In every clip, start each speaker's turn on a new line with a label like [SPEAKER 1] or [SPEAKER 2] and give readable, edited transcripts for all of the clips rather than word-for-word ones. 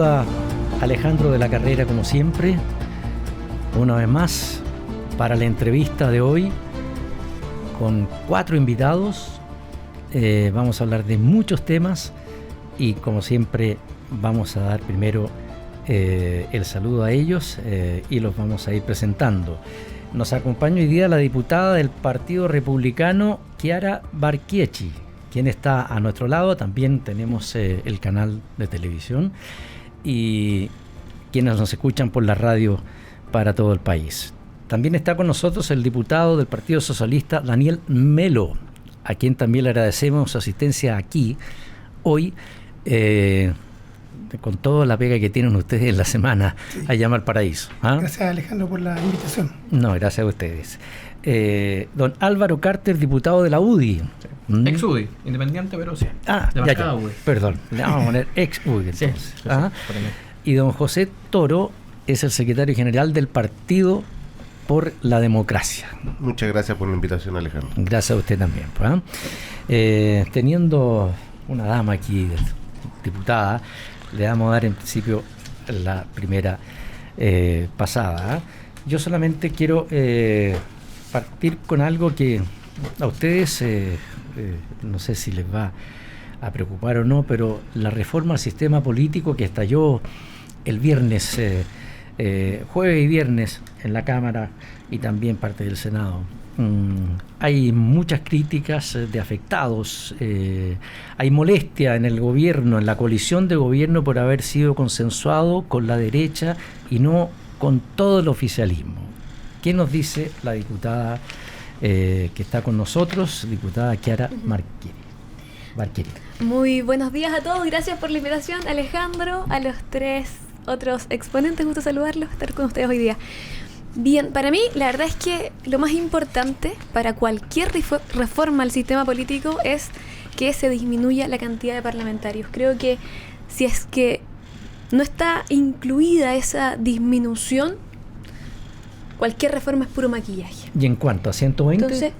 [SPEAKER 1] saluda Alejandro de la Carrera, como siempre, una vez más para la entrevista de hoy con 4 invitados. Vamos a hablar de muchos temas y, como siempre, vamos a dar primero el saludo a ellos y los vamos a ir presentando. Nos acompaña hoy día la diputada del Partido Republicano, Chiara Barchiecci, quien está a nuestro lado. También tenemos el canal de televisión y quienes nos escuchan por la radio para todo el país. También está con nosotros el diputado del Partido Socialista, Daniel Melo, a quien también le agradecemos su asistencia aquí hoy, con toda la pega que tienen ustedes en la semana, sí, allá en Valparaíso.
[SPEAKER 2] Gracias, Alejandro, por la invitación.
[SPEAKER 1] No, gracias a ustedes. Don Álvaro Carter, diputado de la UDI.
[SPEAKER 3] Ex-UDI, independiente, pero sí.
[SPEAKER 1] Ya. Perdón, le vamos a poner ex-UDI entonces. Sí, y don José Toro es el secretario general del Partido por la Democracia.
[SPEAKER 4] Muchas gracias por la invitación, Alejandro.
[SPEAKER 1] Gracias a usted también. Teniendo una dama aquí, diputada, le vamos a dar en principio la primera pasada. Yo solamente quiero partir con algo que a ustedes, no sé si les va a preocupar o no, pero la reforma al sistema político que estalló el viernes, jueves y viernes en la Cámara y también parte del Senado. Hay muchas críticas de afectados, hay molestia en el gobierno, en la coalición de gobierno, por haber sido consensuado con la derecha y no con todo el oficialismo. ¿Qué nos dice la diputada que está con nosotros, diputada Chiara Barchiecci?
[SPEAKER 5] Muy buenos días a todos, gracias por la invitación, Alejandro, a los 3 otros exponentes, gusto saludarlos, estar con ustedes hoy día. Bien, para mí la verdad es que lo más importante para cualquier reforma al sistema político es que se disminuya la cantidad de parlamentarios. Creo que si es que no está incluida esa disminución, cualquier reforma es puro maquillaje.
[SPEAKER 1] ¿Y en cuánto? ¿A 120?
[SPEAKER 5] Entonces,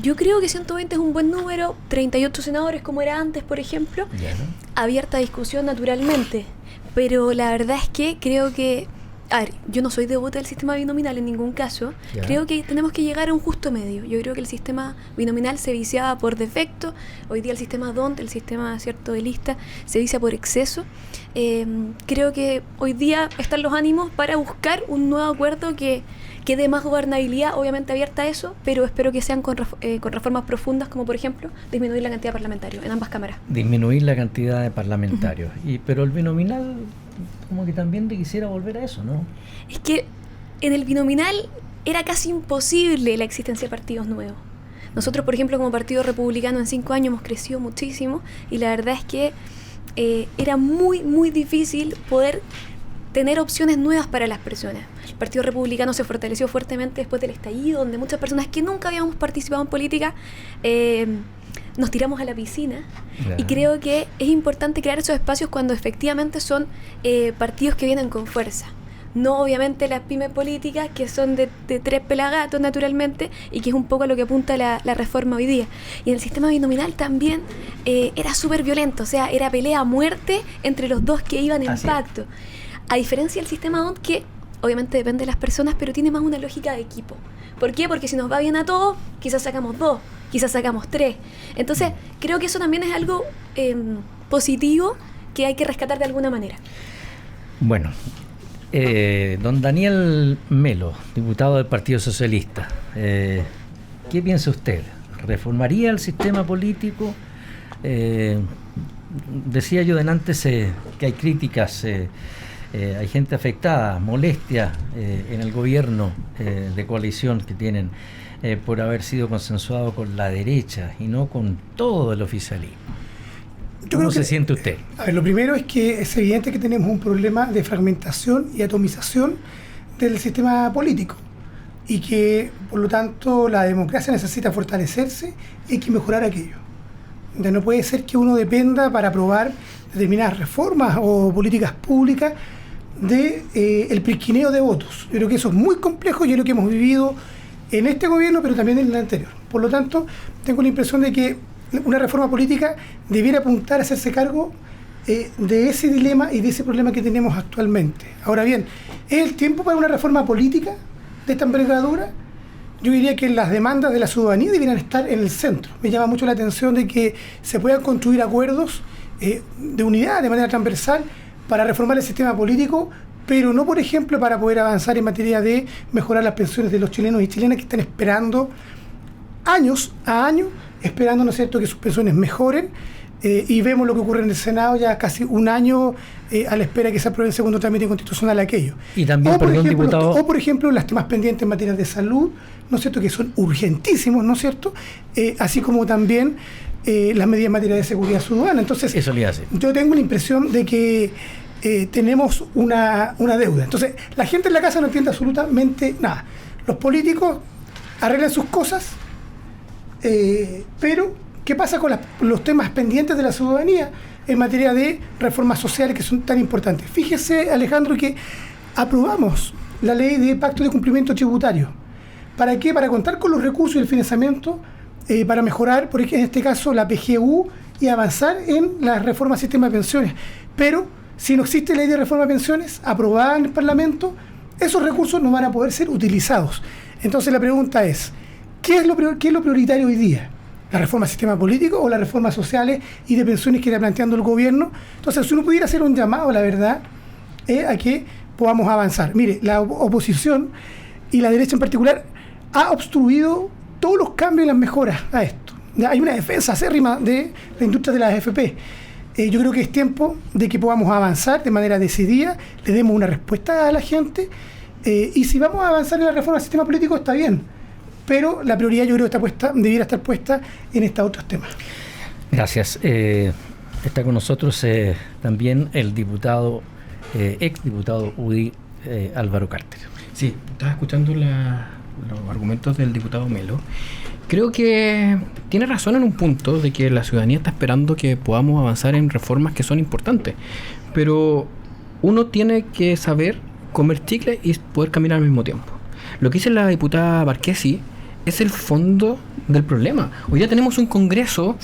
[SPEAKER 5] yo creo que 120 es un buen número, 38 senadores como era antes, por ejemplo.
[SPEAKER 1] Yeah, ¿no?
[SPEAKER 5] Abierta a discusión naturalmente, pero la verdad es que creo que, a ver, yo no soy devota del sistema binominal en ningún caso. Yeah. Creo que tenemos que llegar a un justo medio. Yo creo que el sistema binominal se viciaba por defecto. Hoy día el sistema DONT, el sistema cierto de lista, se vicia por exceso. Creo que hoy día están los ánimos para buscar un nuevo acuerdo que dé más gobernabilidad, obviamente abierta a eso, pero espero que sean con reformas profundas, como por ejemplo disminuir la cantidad de parlamentarios en ambas cámaras.
[SPEAKER 1] Disminuir la cantidad de parlamentarios. Pero el binominal como que también quisiera volver a eso, ¿no?
[SPEAKER 5] Es que en el binominal era casi imposible la existencia de partidos nuevos. Nosotros, por ejemplo, como Partido Republicano en 5 años hemos crecido muchísimo y la verdad es que era muy, muy difícil poder tener opciones nuevas para las personas. El Partido Republicano se fortaleció fuertemente después del estallido, donde muchas personas que nunca habíamos participado en política nos tiramos a la piscina. Yeah. Y creo que es importante crear esos espacios cuando efectivamente son partidos que vienen con fuerza. No obviamente las pymes políticas que son de 3 pelagatos naturalmente y que es un poco a lo que apunta la reforma hoy día. Y en el sistema binominal también era súper violento, o sea, era pelea a muerte entre los dos que iban en pacto. A diferencia del sistema DONT, que obviamente depende de las personas, pero tiene más una lógica de equipo. ¿Por qué? Porque si nos va bien a todos, quizás sacamos 2, quizás sacamos 3. Entonces, creo que eso también es algo positivo que hay que rescatar de alguna manera.
[SPEAKER 1] Bueno, don Daniel Melo, diputado del Partido Socialista, ¿qué piensa usted? ¿Reformaría el sistema político? Decía yo antes que hay críticas, hay gente afectada, molestia en el gobierno de coalición que tienen por haber sido consensuado con la derecha y no con todo el oficialismo. ¿Cómo se siente usted?
[SPEAKER 2] A ver, lo primero es que es evidente que tenemos un problema de fragmentación y atomización del sistema político y que, por lo tanto, la democracia necesita fortalecerse y hay que mejorar aquello. No puede ser que uno dependa para aprobar determinadas reformas o políticas públicas el prisquineo de votos. Yo creo que eso es muy complejo y es lo que hemos vivido en este gobierno, pero también en el anterior. Por lo tanto, tengo la impresión de que una reforma política debiera apuntar a hacerse cargo de ese dilema y de ese problema que tenemos actualmente. Ahora bien, ¿es el tiempo para una reforma política de esta envergadura? Yo diría que las demandas de la ciudadanía deberían estar en el centro. Me llama mucho la atención de que se puedan construir acuerdos de unidad, de manera transversal, para reformar el sistema político, pero no, por ejemplo, para poder avanzar en materia de mejorar las pensiones de los chilenos y chilenas que están esperando años a años, esperando, ¿no es cierto?, que sus pensiones mejoren. Y vemos lo que ocurre en el Senado, ya casi un año a la espera de que se apruebe en segundo trámite constitucional aquello.
[SPEAKER 1] Y también,
[SPEAKER 2] por ejemplo, las temas pendientes en materia de salud, ¿no es cierto?, que son urgentísimos, ¿no es cierto?, así como también las medidas en materia de seguridad ciudadana. Entonces,
[SPEAKER 1] eso le hace.
[SPEAKER 2] Yo tengo la impresión de que tenemos una deuda. Entonces, la gente en la casa no entiende absolutamente nada. Los políticos arreglan sus cosas, pero ¿qué pasa con los temas pendientes de la ciudadanía en materia de reformas sociales que son tan importantes? Fíjese, Alejandro, que aprobamos la ley de pacto de cumplimiento tributario. ¿Para qué? Para contar con los recursos y el financiamiento para mejorar, por ejemplo, en este caso, la PGU y avanzar en la reforma del sistema de pensiones. Pero si no existe ley de reforma de pensiones aprobada en el Parlamento, esos recursos no van a poder ser utilizados. Entonces la pregunta es, ¿qué es lo prioritario hoy día? ¿La reforma del sistema político o las reformas sociales y de pensiones que está planteando el gobierno? Entonces, si uno pudiera hacer un llamado, la verdad, a que podamos avanzar. Mire, la oposición y la derecha en particular ha obstruido todos los cambios y las mejoras a esto. Ya hay una defensa acérrima de la industria de las AFP. Yo creo que es tiempo de que podamos avanzar de manera decidida, le demos una respuesta a la gente, y si vamos a avanzar en la reforma del sistema político está bien, pero la prioridad yo creo que debiera estar puesta en estos otros temas.
[SPEAKER 1] Gracias. Está con nosotros también el diputado, exdiputado UDI, Álvaro Carter.
[SPEAKER 3] Sí, estaba escuchando los argumentos del diputado Melo. Creo que tiene razón en un punto de que la ciudadanía está esperando que podamos avanzar en reformas que son importantes, pero uno tiene que saber comer chicle y poder caminar al mismo tiempo. Lo que dice la diputada Marquesi es el fondo del problema. Hoy día tenemos un Congreso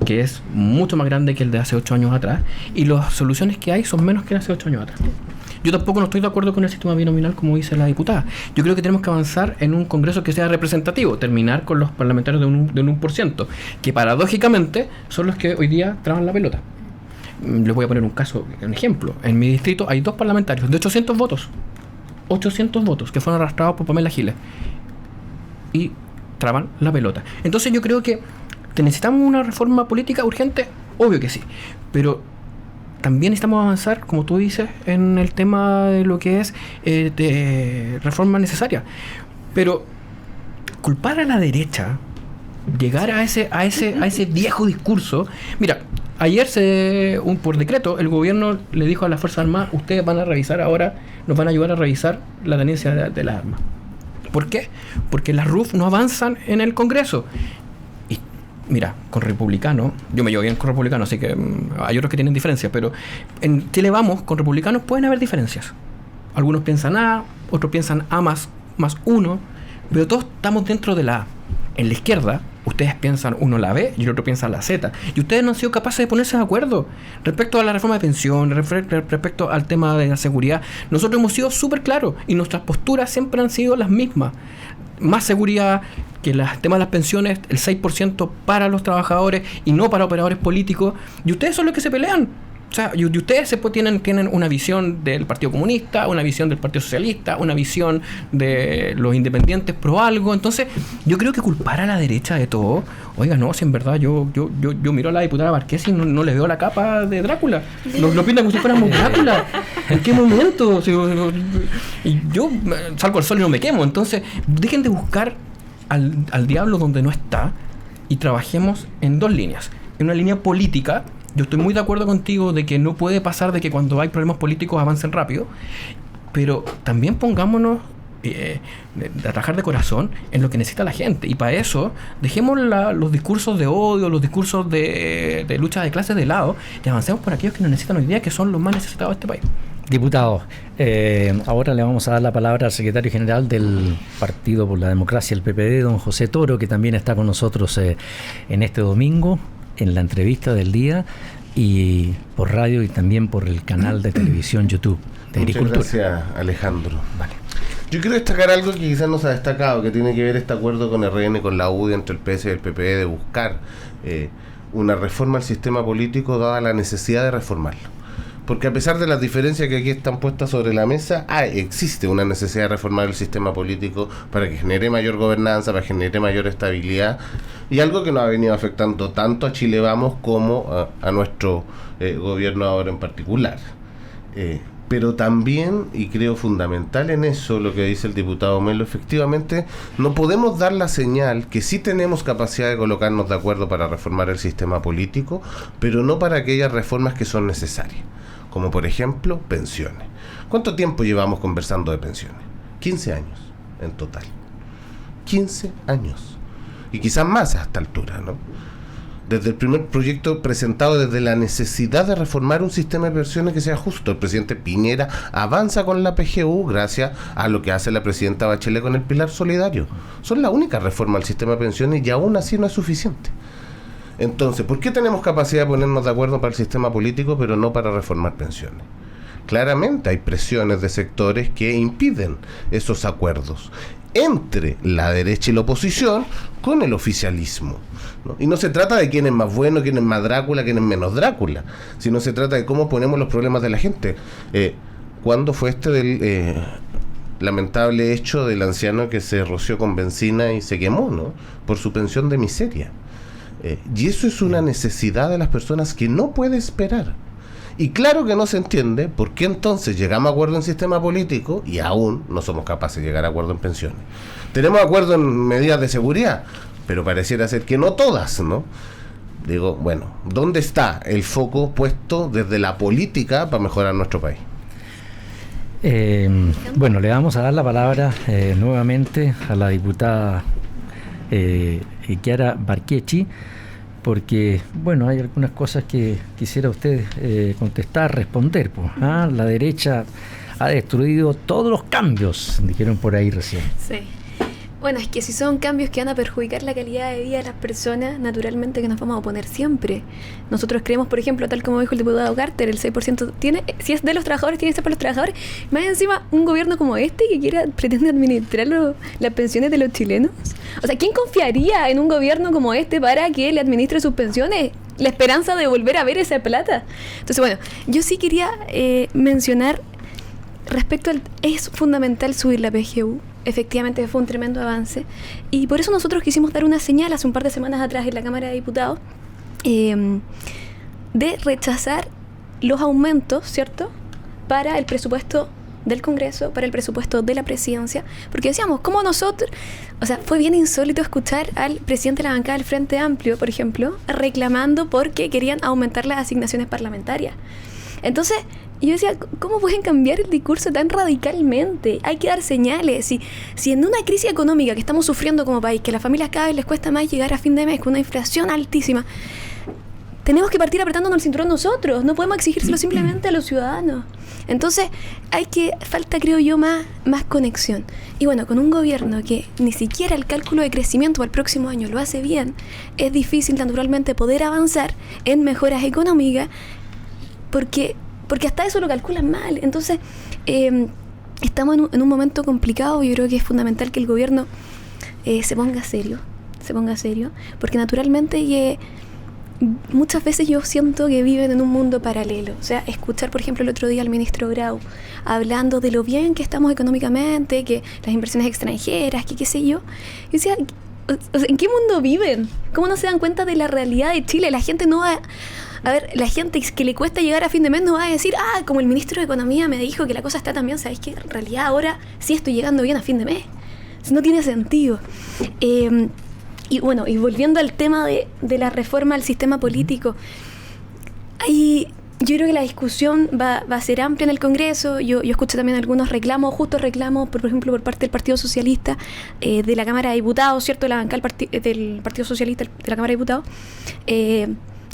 [SPEAKER 3] que es mucho más grande que el de hace 8 años atrás y las soluciones que hay son menos que hace 8 años atrás. Yo tampoco no estoy de acuerdo con el sistema binominal como dice la diputada. Yo creo que tenemos que avanzar en un Congreso que sea representativo, terminar con los parlamentarios de un 1%, que paradójicamente son los que hoy día traban la pelota. Les voy a poner un ejemplo. En mi distrito hay 2 parlamentarios de 800 votos. 800 votos que fueron arrastrados por Pamela Giles y traban la pelota. Entonces yo creo que necesitamos una reforma política urgente, obvio que sí, pero también necesitamos avanzar, como tú dices, en el tema de lo que es de reforma necesaria. Pero culpar a la derecha, llegar a ese viejo discurso. Mira, ayer por decreto el gobierno le dijo a las Fuerzas Armadas: ustedes van a revisar ahora, nos van a ayudar a revisar la tenencia de las armas. ¿Por qué? Porque las RUF no avanzan en el Congreso. Y mira, con republicanos, yo me llevo bien con republicanos, así que hay otros que tienen diferencias, pero en Chile Vamos, con republicanos pueden haber diferencias. Algunos piensan A, otros piensan A más 1, pero todos estamos dentro de la A. En la izquierda, ustedes piensan uno la B y el otro piensa la Z. Y ustedes no han sido capaces de ponerse de acuerdo respecto a la reforma de pensión, respecto al tema de la seguridad. Nosotros hemos sido súper claros y nuestras posturas siempre han sido las mismas. Más seguridad, que el tema de las pensiones, el 6% para los trabajadores y no para operadores políticos. Y ustedes son los que se pelean. O sea, y ustedes tienen una visión del Partido Comunista, una visión del Partido Socialista, una visión de los independientes pro algo. Entonces, yo creo que culpar a la derecha de todo, oiga, no, si en verdad yo miro a la diputada Marquesi y no le veo la capa de Drácula. Lo pintan como si fuéramos Drácula. ¿En qué momento? Y yo salgo al sol y no me quemo. Entonces, dejen de buscar al diablo donde no está y trabajemos en 2 líneas. En una línea política. Yo estoy muy de acuerdo contigo de que no puede pasar de que cuando hay problemas políticos avancen rápido, pero también pongámonos a trabajar de corazón en lo que necesita la gente, y para eso dejemos los discursos de odio, los discursos de lucha de clases de lado y avancemos por aquellos que nos necesitan hoy día, que son los más necesitados de este país.
[SPEAKER 1] Diputado, ahora le vamos a dar la palabra al secretario general del Partido por la Democracia, el PPD, don José Toro, que también está con nosotros en este domingo, en la entrevista del día. y por radio y también por el canal de televisión YouTube de Agricultura.
[SPEAKER 4] Muchas gracias, Alejandro.
[SPEAKER 1] Vale.
[SPEAKER 4] Yo quiero destacar algo que quizás no se ha destacado, que tiene que ver este acuerdo con RN, con la UDI, entre el PS y el PPD, de buscar una reforma al sistema político dada la necesidad de reformarlo. Porque a pesar de las diferencias que aquí están puestas sobre la mesa, existe una necesidad de reformar el sistema político para que genere mayor gobernanza, para que genere mayor estabilidad, y algo que nos ha venido afectando tanto a Chile Vamos como a nuestro gobierno ahora en particular. Pero también, y creo fundamental en eso, lo que dice el diputado Melo, efectivamente, no podemos dar la señal que sí tenemos capacidad de colocarnos de acuerdo para reformar el sistema político, pero no para aquellas reformas que son necesarias, como por ejemplo, pensiones. ¿Cuánto tiempo llevamos conversando de pensiones? 15 años en total. 15 años. Y quizás más a esta altura, ¿no? Desde el primer proyecto presentado, desde la necesidad de reformar un sistema de pensiones que sea justo. El presidente Piñera avanza con la PGU gracias a lo que hace la presidenta Bachelet con el Pilar Solidario. Son la única reforma al sistema de pensiones y aún así no es suficiente. Entonces, ¿por qué tenemos capacidad de ponernos de acuerdo para el sistema político pero no para reformar pensiones? Claramente hay presiones de sectores que impiden esos acuerdos entre la derecha y la oposición con el oficialismo, ¿no? Y no se trata de quién es más bueno, quién es más Drácula, quién es menos Drácula, sino se trata de cómo ponemos los problemas de la gente. ¿Cuándo fue del lamentable hecho del anciano que se roció con benzina y se quemó, ¿no? Por su pensión de miseria? Y eso es una necesidad de las personas que no puede esperar. Y claro que no se entiende por qué entonces llegamos a acuerdo en sistema político y aún no somos capaces de llegar a acuerdo en pensiones. Tenemos acuerdo en medidas de seguridad, pero pareciera ser que no todas, ¿no? Digo, bueno, ¿dónde está el foco puesto desde la política para mejorar nuestro país?
[SPEAKER 1] Bueno, le vamos a dar la palabra nuevamente a la diputada Chiara Barquechi, porque, bueno, hay algunas cosas que quisiera usted contestar, responder. Pues, la derecha ha destruido todos los cambios, dijeron por ahí recién.
[SPEAKER 5] Sí. Bueno, es que si son cambios que van a perjudicar la calidad de vida de las personas, naturalmente que nos vamos a oponer siempre. Nosotros creemos, por ejemplo, tal como dijo el diputado Carter, el 6% tiene, si es de los trabajadores, tiene que ser para los trabajadores. Más encima, un gobierno como este que pretende administrar las pensiones de los chilenos. O sea, ¿quién confiaría en un gobierno como este para que le administre sus pensiones? La esperanza de volver a ver esa plata. Entonces, bueno, yo sí quería mencionar respecto al... Es fundamental subir la PGU. Efectivamente fue un tremendo avance. Y por eso nosotros quisimos dar una señal hace un par de semanas atrás en la Cámara de Diputados de rechazar los aumentos, ¿cierto?, para el presupuesto del Congreso, para el presupuesto de la Presidencia, porque decíamos, ¿cómo nosotros? O sea, fue bien insólito escuchar al presidente de la bancada del Frente Amplio, por ejemplo, reclamando porque querían aumentar las asignaciones parlamentarias. Entonces, yo decía, ¿cómo pueden cambiar el discurso tan radicalmente? Hay que dar señales. Si en una crisis económica que estamos sufriendo como país, que a las familias cada vez les cuesta más llegar a fin de mes con una inflación altísima, tenemos que partir apretándonos el cinturón nosotros. No podemos exigírselo simplemente a los ciudadanos. Entonces, falta, creo yo, más conexión. Y bueno, con un gobierno que ni siquiera el cálculo de crecimiento para el próximo año lo hace bien, es difícil naturalmente poder avanzar en mejoras económicas porque hasta eso lo calculan mal. Entonces, estamos en un momento complicado. Yo creo que es fundamental que el gobierno se ponga serio, porque naturalmente muchas veces yo siento que viven en un mundo paralelo. O sea, escuchar, por ejemplo, el otro día al ministro Grau hablando de lo bien que estamos económicamente, que las inversiones extranjeras, que qué sé yo. Y decía, o sea, ¿en qué mundo viven? ¿Cómo no se dan cuenta de la realidad de Chile? La gente no va... A ver, la gente que le cuesta llegar a fin de mes no va a decir, como el ministro de Economía me dijo que la cosa está tan bien, ¿sabes qué? En realidad ahora sí estoy llegando bien a fin de mes. Eso no tiene sentido. Y bueno, y volviendo al tema de la reforma al sistema político, yo creo que la discusión va a ser amplia en el Congreso. Yo escuché también algunos reclamos, por ejemplo, por parte del Partido Socialista, de la Cámara de Diputados, ¿cierto? De la bancada del Partido Socialista de la Cámara de Diputados,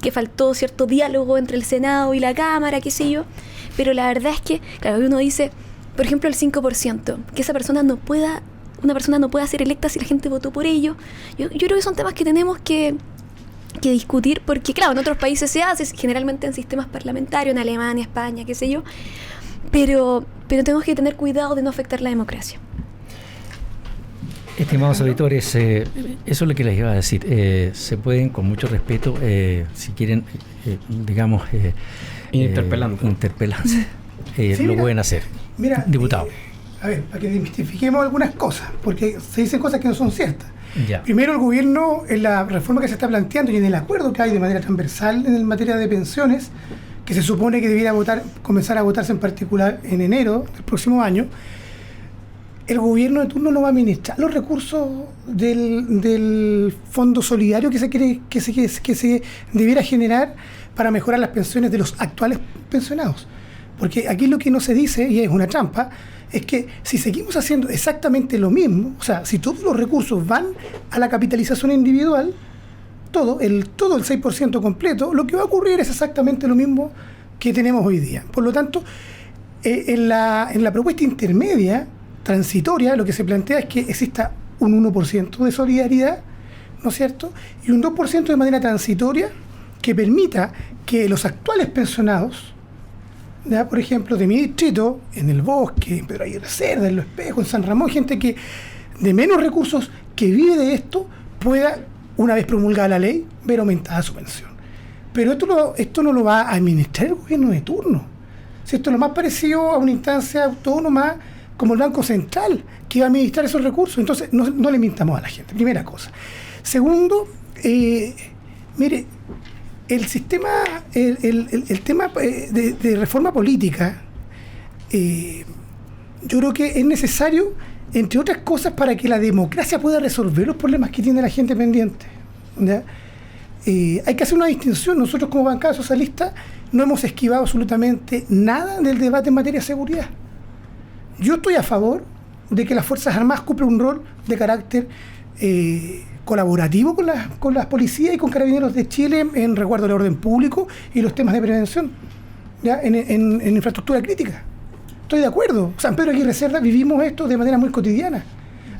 [SPEAKER 5] que faltó cierto diálogo entre el Senado y la Cámara, qué sé yo. Pero la verdad es que, claro, uno dice, por ejemplo, el 5%, que una persona no pueda ser electa si la gente votó por ello. Yo creo que son temas que tenemos que que discutir, porque claro, en otros países se hace, generalmente en sistemas parlamentarios, en Alemania, España, qué sé yo, pero tenemos que tener cuidado de no afectar la democracia.
[SPEAKER 1] Estimados auditores, eso es lo que les iba a decir. Se pueden, con mucho respeto, si quieren, digamos, interpelarse,
[SPEAKER 2] Sí,
[SPEAKER 1] lo
[SPEAKER 2] mira,
[SPEAKER 1] pueden hacer.
[SPEAKER 2] Mira,
[SPEAKER 1] Diputado.
[SPEAKER 2] A ver, para que desmistifiquemos algunas cosas, porque se dicen cosas que no son ciertas.
[SPEAKER 1] Ya.
[SPEAKER 2] Primero, el gobierno, en la reforma que se está planteando y en el acuerdo que hay de manera transversal en materia de pensiones, que se supone que debiera comenzar a votarse en particular en enero del próximo año, el gobierno de turno no va a administrar los recursos del fondo solidario que se debiera generar para mejorar las pensiones de los actuales pensionados. Porque aquí lo que no se dice, y es una trampa, es que si seguimos haciendo exactamente lo mismo, o sea, si todos los recursos van a la capitalización individual, todo el 6% completo, lo que va a ocurrir es exactamente lo mismo que tenemos hoy día. Por lo tanto, en la propuesta intermedia, transitoria, lo que se plantea es que exista un 1% de solidaridad, ¿no es cierto? Y un 2% de manera transitoria que permita que los actuales pensionados, ¿ya? Por ejemplo, de mi distrito, en el Bosque, en Pedro Aguirre Cerda, en Los Espejos, en San Ramón, gente que de menos recursos que vive de esto, pueda, una vez promulgada la ley, ver aumentada su pensión. Pero esto no lo va a administrar el gobierno de turno. Si esto es lo más parecido a una instancia autónoma como el Banco Central, que va a administrar esos recursos. Entonces, no le mintamos a la gente, primera cosa. Segundo, mire, el sistema, el tema de reforma política, yo creo que es necesario, entre otras cosas, para que la democracia pueda resolver los problemas que tiene la gente pendiente, ¿ya? Hay que hacer una distinción. Nosotros como bancada socialista no hemos esquivado absolutamente nada del debate en materia de seguridad. Yo estoy a favor de que las Fuerzas Armadas cumplan un rol de carácter colaborativo con las policías y con Carabineros de Chile en resguardo del orden público y los temas de prevención, ¿ya? En infraestructura crítica. Estoy de acuerdo. San Pedro Aguirre Cerda vivimos esto de manera muy cotidiana.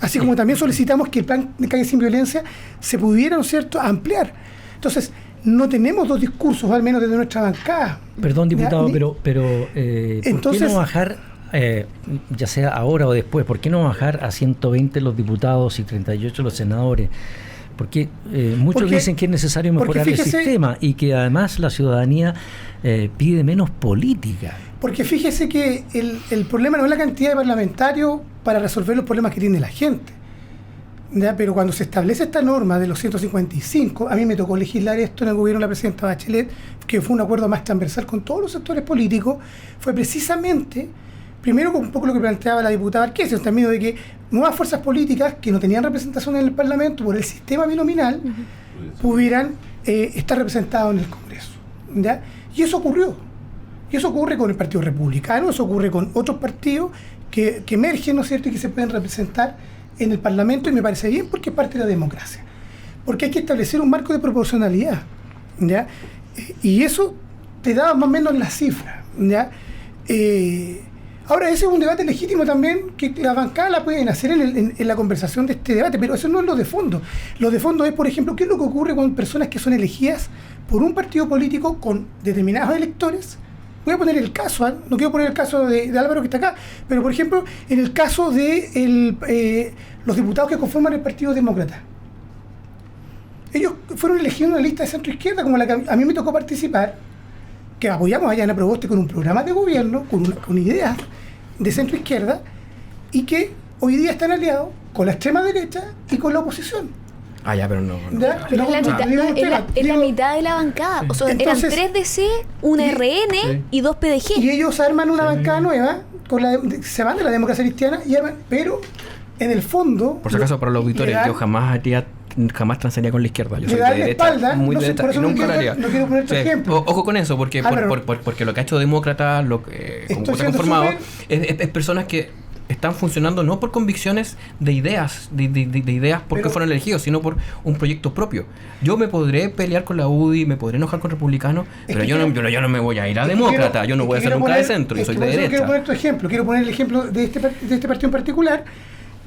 [SPEAKER 2] Así como también solicitamos que el plan de calle sin violencia se pudiera, ¿no es cierto?, ampliar. Entonces, no tenemos dos discursos, al menos desde nuestra bancada.
[SPEAKER 1] Perdón, diputado, pero
[SPEAKER 2] entonces,
[SPEAKER 1] ¿por qué no bajar, ya sea ahora o después, por qué no bajar a 120 los diputados y 38 los senadores? Porque muchos dicen que es necesario mejorar el sistema y que además la ciudadanía pide menos política.
[SPEAKER 2] Porque fíjese que el problema no es la cantidad de parlamentarios para resolver los problemas que tiene la gente, ¿ya? Pero cuando se establece esta norma de los 155, a mí me tocó legislar esto en el gobierno de la presidenta Bachelet, que fue un acuerdo más transversal con todos los sectores políticos, fue precisamente, primero con un poco lo que planteaba la diputada Arquesi, en términos de que nuevas fuerzas políticas que no tenían representación en el Parlamento por el sistema binominal, pudieran estar representados en el Congreso, ¿ya? Y eso ocurrió. Y eso ocurre con el Partido Republicano, eso ocurre con otros partidos que emergen, ¿no es cierto?, y que se pueden representar en el Parlamento, y me parece bien porque es parte de la democracia. Porque hay que establecer un marco de proporcionalidad, ¿ya? Y eso te da más o menos las cifras, ¿ya? Ahora, ese es un debate legítimo también, que la bancada la pueden hacer en la conversación de este debate, pero eso no es lo de fondo. Lo de fondo es, por ejemplo, qué es lo que ocurre con personas que son elegidas por un partido político con determinados electores. Voy a poner el caso, no quiero poner el caso de Álvaro que está acá, pero por ejemplo, en el caso de los diputados que conforman el Partido Demócrata. Ellos fueron elegidos en una lista de centro izquierda, como la que a mí me tocó participar, que apoyamos a Yana Proboste con un programa de gobierno, con ideas de centro izquierda, y que hoy día están aliados con la extrema derecha y con la oposición.
[SPEAKER 3] Ah, ya, pero no.
[SPEAKER 5] Pero es la mitad de la bancada. Sí. O sea, entonces, eran 3 DC, una RN y 2 PDG.
[SPEAKER 2] Y ellos arman una bancada nueva, se van de la democracia cristiana, pero en el fondo...
[SPEAKER 3] Por si acaso, para los auditores, yo jamás transaría con la izquierda. Yo soy de derecha,
[SPEAKER 2] espalda,
[SPEAKER 3] muy de derecha, y nunca lo haría.
[SPEAKER 2] No quiero poner ejemplo.
[SPEAKER 3] Ojo con eso, porque lo que ha hecho Demócrata, como está conformado, es personas que están funcionando no por convicciones de ideas, de ideas porque fueron elegidos, sino por un proyecto propio. Yo me podré pelear con la UDI, me podré enojar con republicanos, pero yo no me voy a ir a demócrata, yo no voy a ser nunca de centro, yo soy de derecha.
[SPEAKER 2] Quiero poner tu ejemplo, quiero poner el ejemplo de este partido en particular,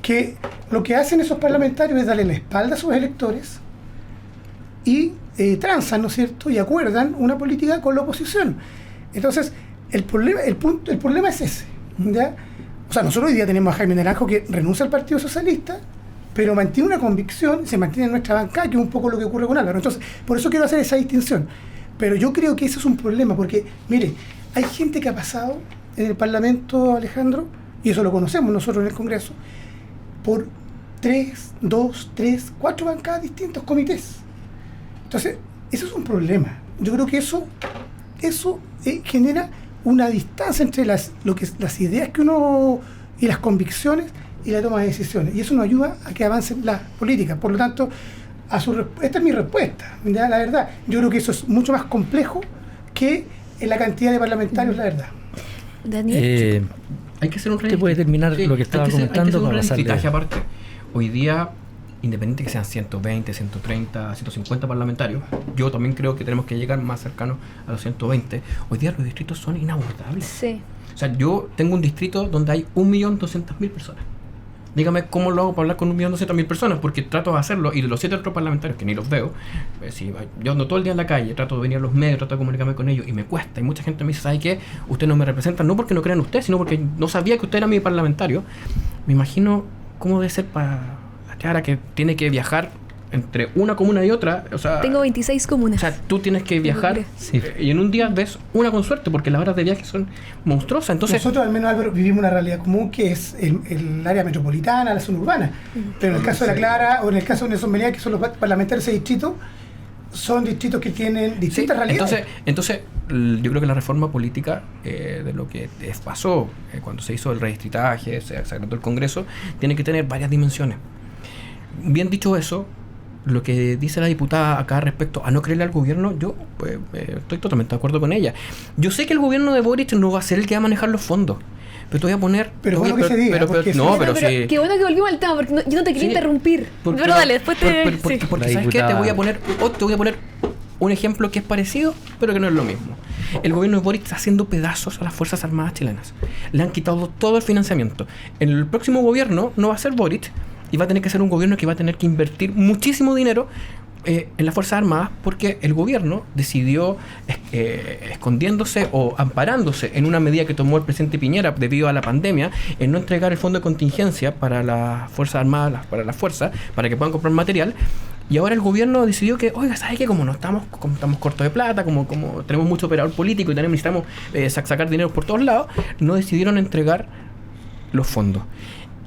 [SPEAKER 2] que lo que hacen esos parlamentarios es darle la espalda a sus electores y transan, ¿no es cierto?, y acuerdan una política con la oposición. Entonces, el problema es ese, ¿ya? O sea, nosotros hoy día tenemos a Jaime Naranjo que renuncia al Partido Socialista, pero mantiene una convicción, se mantiene en nuestra bancada, que es un poco lo que ocurre con Álvaro. Entonces, por eso quiero hacer esa distinción. Pero yo creo que ese es un problema, porque, mire, hay gente que ha pasado en el Parlamento, Alejandro, y eso lo conocemos nosotros en el Congreso, por 4 bancadas distintos, comités. Entonces, eso es un problema. Yo creo que eso genera una distancia entre las ideas que uno y las convicciones y la toma de decisiones, y eso nos ayuda a que avancen las políticas. Por lo tanto, esta es mi respuesta, ¿ya? La verdad, yo creo que eso es mucho más complejo que en la cantidad de parlamentarios, la verdad.
[SPEAKER 5] Daniel,
[SPEAKER 3] hay que hacer un
[SPEAKER 1] usted puede terminar lo que estaba comentando
[SPEAKER 3] para
[SPEAKER 1] para pasarle.
[SPEAKER 3] aparte. Hoy día, independiente que sean 120, 130, 150 parlamentarios, yo también creo que tenemos que llegar más cercanos a los 120. Hoy día los distritos son inabordables.
[SPEAKER 5] sí.
[SPEAKER 3] O sea, yo tengo un distrito donde hay 1.200.000 personas. Dígame cómo lo hago para hablar con 1.200.000 personas, porque trato de hacerlo, y de los 7 otros parlamentarios que ni los veo, yo ando todo el día en la calle, trato de venir a los medios, trato de comunicarme con ellos, y me cuesta, y mucha gente me dice, ¿sabe qué? Usted no me representa, no porque no crean usted, sino porque no sabía que usted era mi parlamentario. Me imagino cómo debe ser para la Chiara, que tiene que viajar entre una comuna y otra. O sea,
[SPEAKER 5] Tengo 26 comunas.
[SPEAKER 3] o sea, tú tienes que viajar,
[SPEAKER 1] Sí.
[SPEAKER 3] y en un día ves una con suerte, porque las horas de viaje son monstruosas. Entonces,
[SPEAKER 2] Nosotros, al menos, Álvaro, vivimos una realidad común que es el área metropolitana, la zona urbana. Pero en el caso de La Clara o en el caso de Nelson Melía, que son los parlamentarios de distrito, son distritos que tienen distintas realidades.
[SPEAKER 3] Entonces, yo creo que la reforma política de lo que pasó cuando se hizo el redistritaje, se agrandó el Congreso, tiene que tener varias dimensiones. Bien dicho eso, lo que dice la diputada acá respecto a no creerle al gobierno, yo estoy totalmente de acuerdo con ella. Yo sé que el gobierno de Boric no va a ser el que va a manejar los fondos, pero te voy a poner...
[SPEAKER 2] Pero bueno que se diga, porque
[SPEAKER 3] no,
[SPEAKER 2] sí.
[SPEAKER 3] pero sí.
[SPEAKER 5] Qué bueno que volvimos al tema, porque yo no te quería
[SPEAKER 3] Sí,
[SPEAKER 5] interrumpir.
[SPEAKER 3] porque
[SPEAKER 5] Pero
[SPEAKER 3] no-
[SPEAKER 5] dale, después te...
[SPEAKER 3] porque
[SPEAKER 5] sí.
[SPEAKER 3] porque
[SPEAKER 1] La
[SPEAKER 3] ¿sabes qué?
[SPEAKER 1] diputada-
[SPEAKER 3] Te voy a poner un ejemplo que es parecido, pero que no es lo mismo. El gobierno de Boric está haciendo pedazos a las Fuerzas Armadas chilenas. Le han quitado todo el financiamiento. En el próximo gobierno no va a ser Boric, y va a tener que ser un gobierno que va a tener que invertir muchísimo dinero en las Fuerzas Armadas, porque el gobierno decidió, escondiéndose o amparándose en una medida que tomó el presidente Piñera debido a la pandemia, en no entregar el fondo de contingencia para las Fuerzas Armadas, para las fuerzas, para que puedan comprar material. Y ahora el gobierno decidió que, oiga, ¿sabes qué? Como estamos cortos de plata, como tenemos mucho operador político y también necesitamos sacar dinero por todos lados, no decidieron entregar los fondos.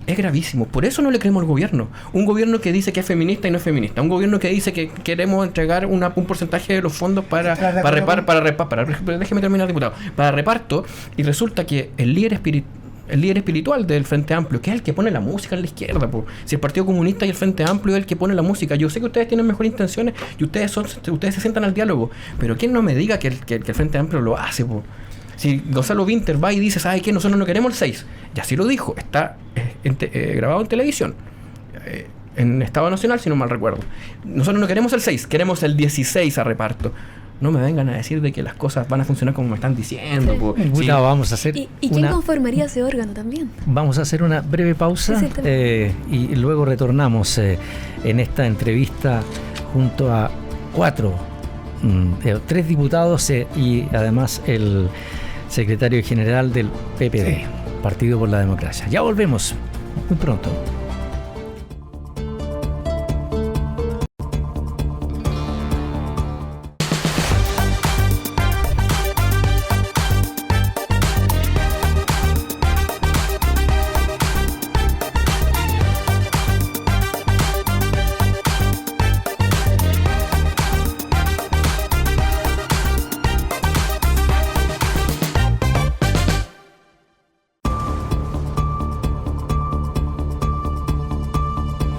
[SPEAKER 3] Es gravísimo, por eso no le creemos al gobierno. Un gobierno que dice que es feminista y no es feminista. Un gobierno que dice que queremos entregar un porcentaje de los fondos para déjeme terminar, diputado, para reparto, y resulta que el líder espiritual del Frente Amplio, que es el que pone la música en la izquierda, po. Si el Partido Comunista y el Frente Amplio es el que pone la música. Yo sé que ustedes tienen mejores intenciones y ustedes se sientan al diálogo, pero ¿quién no me diga que el Frente Amplio lo hace, po? Si Gonzalo Winter va y dice, ¿sabe qué? Nosotros no queremos el 6. Y así lo dijo, está grabado en televisión, en Estado Nacional, si no mal recuerdo. Nosotros no queremos el 6, queremos el 16 a reparto. No me vengan a decir de que las cosas van a funcionar como me están diciendo.
[SPEAKER 5] Sí.
[SPEAKER 3] Po. Sí.
[SPEAKER 1] Diputado, vamos a hacer
[SPEAKER 5] ¿Y quién conformaría ese órgano también?
[SPEAKER 1] Vamos a hacer una breve pausa
[SPEAKER 5] Sí, sí,
[SPEAKER 1] y luego retornamos en esta entrevista junto a 3 diputados y además el secretario general del PPD,
[SPEAKER 2] Sí.
[SPEAKER 1] Partido por la Democracia. Ya volvemos muy pronto.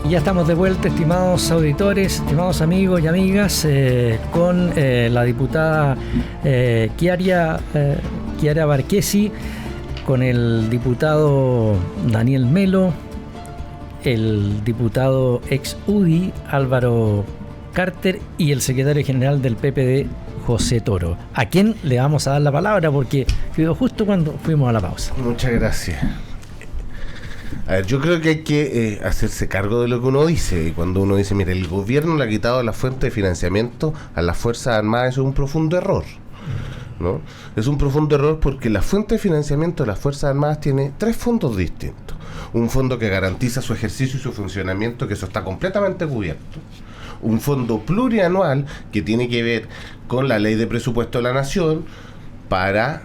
[SPEAKER 1] Ya estamos de vuelta, estimados auditores, estimados amigos y amigas, con la diputada Chiara Barquesi, con el diputado Daniel Melo, el diputado ex UDI Álvaro Carter y el secretario general del PPD José Toro, a quien le vamos a dar la palabra porque quedó justo cuando fuimos a la pausa.
[SPEAKER 4] Muchas gracias. A ver, yo creo que hay que hacerse cargo de lo que uno dice. Y cuando uno dice, mira, el gobierno le ha quitado la fuente de financiamiento a las Fuerzas Armadas, eso es un profundo error, ¿no? Es un profundo error porque la fuente de financiamiento de las Fuerzas Armadas tiene 3 fondos distintos. Un fondo que garantiza su ejercicio y su funcionamiento, que eso está completamente cubierto. Un fondo plurianual que tiene que ver con la ley de presupuesto de la nación para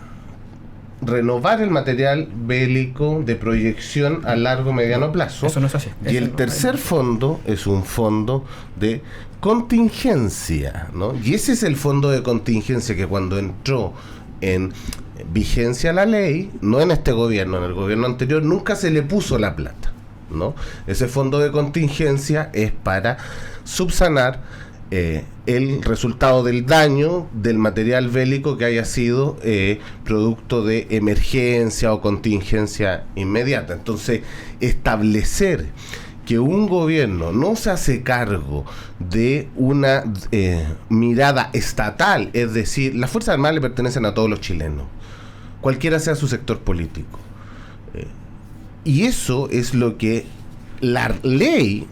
[SPEAKER 4] renovar el material bélico de proyección a largo mediano plazo.
[SPEAKER 3] Eso no es así.
[SPEAKER 4] Y el tercer fondo es un fondo de contingencia, ¿no? Y ese es el fondo de contingencia que cuando entró en vigencia la ley, no en este gobierno, en el gobierno anterior, nunca se le puso la plata, ¿no? Ese fondo de contingencia es para subsanar el resultado del daño del material bélico que haya sido producto de emergencia o contingencia inmediata. Entonces, establecer que un gobierno no se hace cargo de una mirada estatal, es decir, las Fuerzas Armadas le pertenecen a todos los chilenos, cualquiera sea su sector político. Y eso es lo que la ley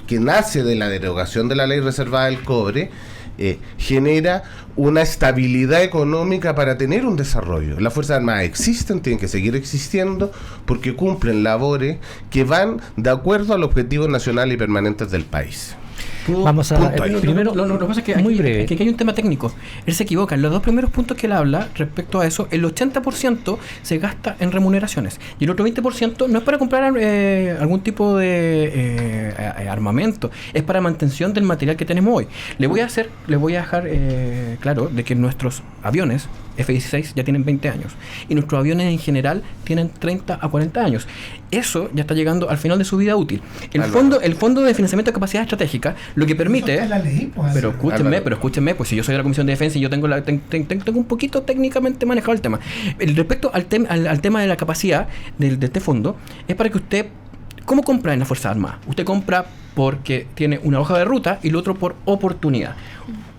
[SPEAKER 4] que nace de la derogación de la ley reservada del cobre genera una estabilidad económica para tener un desarrollo. Las Fuerzas Armadas existen, tienen que seguir existiendo porque cumplen labores que van de acuerdo a los objetivos nacionales y permanentes del país.
[SPEAKER 1] Vamos a
[SPEAKER 3] Primero, lo que pasa es que
[SPEAKER 1] muy breve.
[SPEAKER 3] aquí hay un tema técnico. Él se equivoca. En los 2 primeros puntos que él habla respecto a eso, el 80% se gasta en remuneraciones y el otro 20% no es para comprar algún tipo de armamento, es para mantención del material que tenemos hoy. Le voy a dejar claro de que nuestros aviones F-16 ya tienen 20 años y nuestros aviones en general tienen 30 a 40 años. Eso ya está llegando al final de su vida útil. El fondo de financiamiento de capacidad estratégica lo que permite...
[SPEAKER 2] Eso está en la ley, pues.
[SPEAKER 3] Pero escúchenme, pues si yo soy de la Comisión de Defensa y yo tengo un poquito técnicamente manejado el tema. Respecto al tema de la capacidad de este fondo, es para que usted... ¿Cómo compra en las Fuerzas Armadas? Usted compra porque tiene una hoja de ruta y lo otro por oportunidad.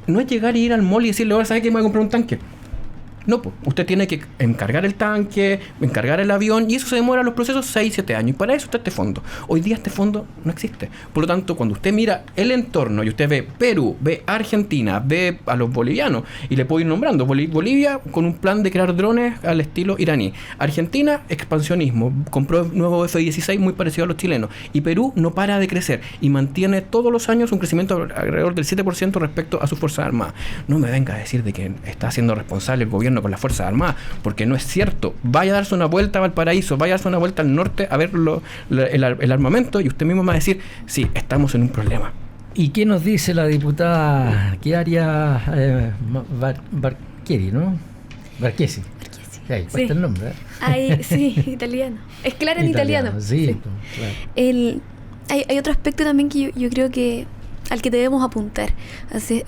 [SPEAKER 3] No es llegar y ir al mall y decirle, ahora, ¿sabe que me voy a comprar un tanque? No, pues usted tiene que encargar el tanque, encargar el avión, y eso se demora los procesos 6-7 años. Y para eso está este fondo. Hoy día este fondo no existe. Por lo tanto, cuando usted mira el entorno y usted ve Perú, ve Argentina, ve a los bolivianos, y le puedo ir nombrando, Bolivia con un plan de crear drones al estilo iraní. Argentina, expansionismo, compró nuevo F-16 muy parecido a los chilenos. Y Perú no para de crecer y mantiene todos los años un crecimiento alrededor del 7% respecto a sus Fuerzas Armadas. No me venga a decir de que está siendo responsable el gobierno con las Fuerzas Armadas, porque no es cierto. Vaya a darse una vuelta a Valparaíso, vaya a darse una vuelta al norte a ver el armamento y usted mismo va a decir, sí, estamos en un problema.
[SPEAKER 1] ¿Y qué nos dice la diputada Chiara Barchieri, ¿no? Barchiesi. Ahí,
[SPEAKER 5] Sí.
[SPEAKER 1] el nombre.
[SPEAKER 5] Sí, italiano. Es clara en italiano.
[SPEAKER 1] Sí,
[SPEAKER 5] Sí.
[SPEAKER 1] claro.
[SPEAKER 5] Hay otro aspecto también que yo creo que al que debemos apuntar. Hace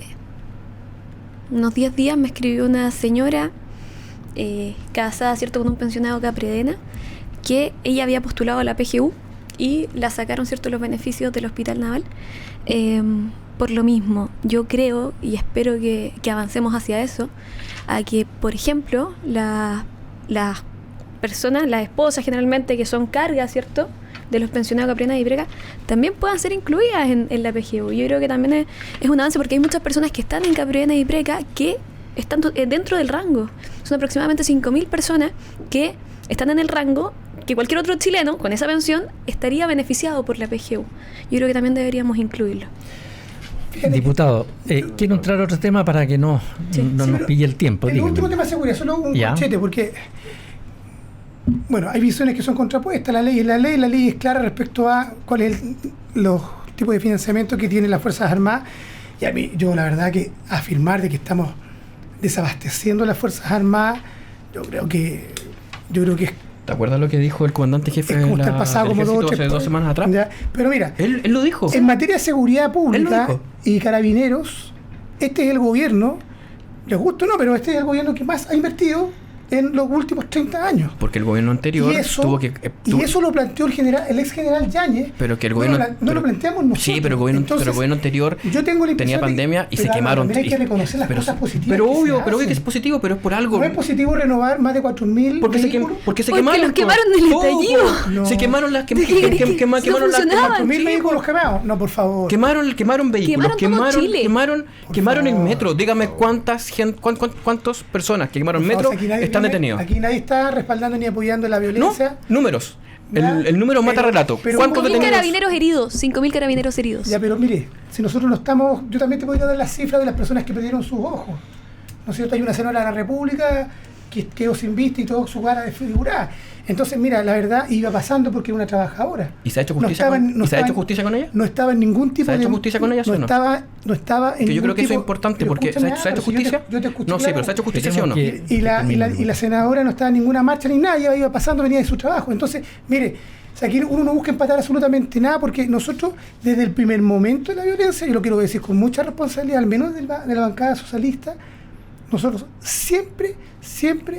[SPEAKER 5] unos 10 días me escribió una señora casada, ¿cierto?, con un pensionado Capredena, que ella había postulado a la PGU y la sacaron, ¿cierto?, los beneficios del hospital naval. Por lo mismo, yo creo y espero que avancemos hacia eso, a que, por ejemplo, las personas, las esposas generalmente que son cargas, ¿cierto?, de los pensionados Capredena y Brega, también puedan ser incluidas en la PGU. Yo creo que también es un avance porque hay muchas personas que están en Capredena y Brega que están dentro del rango. Son aproximadamente 5.000 personas que están en el rango que cualquier otro chileno con esa pensión estaría beneficiado por la PGU. Yo creo que también deberíamos incluirlo.
[SPEAKER 1] Diputado, quiero entrar a otro tema para que no nos pille el tiempo.
[SPEAKER 2] El último tema de seguridad, solo un corchete, porque bueno, hay visiones que son contrapuestas. La ley es clara respecto a cuáles son los tipos de financiamiento que tienen las Fuerzas Armadas. Y a mí, yo la verdad que afirmar de que estamos desabasteciendo las Fuerzas Armadas, yo creo que es...
[SPEAKER 3] ¿Te acuerdas lo que dijo el comandante jefe
[SPEAKER 2] Es como estar pasado como
[SPEAKER 3] hace 2 semanas atrás?
[SPEAKER 2] Ya, pero mira,
[SPEAKER 3] Él lo dijo.
[SPEAKER 2] en materia de seguridad pública
[SPEAKER 3] Él lo dijo.
[SPEAKER 2] y carabineros, este es el gobierno, les gusta o no, pero este es el gobierno que más ha invertido en los últimos 30 años.
[SPEAKER 3] Porque el gobierno anterior tuvo que...
[SPEAKER 2] y eso lo planteó el ex general Yáñez.
[SPEAKER 3] Pero que el gobierno...
[SPEAKER 2] No lo planteamos nosotros.
[SPEAKER 3] Sí, pero el gobierno anterior
[SPEAKER 2] yo tengo la
[SPEAKER 3] tenía pandemia y se quemaron.
[SPEAKER 2] Hay que reconocer las cosas positivas.
[SPEAKER 3] Pero obvio que es positivo, pero es por algo.
[SPEAKER 2] No es positivo renovar más de 4.000 vehículos.
[SPEAKER 3] Porque se quemaron.
[SPEAKER 5] Los quemaron del estallido.
[SPEAKER 2] No.
[SPEAKER 3] Se quemaron las...
[SPEAKER 5] Quemaron las
[SPEAKER 2] 4.000 vehículos quemados. No, por favor.
[SPEAKER 3] Quemaron vehículos, quemaron el
[SPEAKER 2] No.
[SPEAKER 3] metro. Dígame cuántas personas que quemaron el metro están detenidos.
[SPEAKER 2] Aquí nadie está respaldando ni apoyando la violencia.
[SPEAKER 3] No, números.
[SPEAKER 2] Ya,
[SPEAKER 3] El número mata relato.
[SPEAKER 2] pero
[SPEAKER 3] ¿Cuántos
[SPEAKER 5] 5.000
[SPEAKER 3] detenidos?
[SPEAKER 5] carabineros heridos. 5.000 carabineros heridos.
[SPEAKER 2] Ya, pero mire, si nosotros no estamos... Yo también te podría dar las cifras de las personas que perdieron sus ojos. ¿No es cierto? Hay una senadora de la República que quedó sin vista y todo su cara desfigurada. Entonces, mira, la verdad iba pasando porque era una trabajadora.
[SPEAKER 3] ¿Y se ha hecho justicia con ella?
[SPEAKER 2] No estaba en ningún tipo de...
[SPEAKER 3] ¿Se ha hecho justicia con ella, sí o no?
[SPEAKER 2] No estaba en
[SPEAKER 3] Que yo
[SPEAKER 2] ningún
[SPEAKER 3] creo que eso
[SPEAKER 2] tipo-
[SPEAKER 3] es importante
[SPEAKER 2] pero
[SPEAKER 3] porque
[SPEAKER 2] escúchame
[SPEAKER 3] ¿se ha hecho
[SPEAKER 2] algo, si
[SPEAKER 3] justicia?
[SPEAKER 2] yo te escuché
[SPEAKER 3] No sé,
[SPEAKER 2] claro.
[SPEAKER 3] pero ¿se ha hecho justicia sí o no?
[SPEAKER 2] Y la senadora no estaba en ninguna marcha ni nada, iba pasando, venía de su trabajo. Entonces, mire, o sea, aquí uno no busca empatar absolutamente nada porque nosotros, desde el primer momento de la violencia, yo lo quiero decir con mucha responsabilidad, al menos de la bancada socialista, nosotros siempre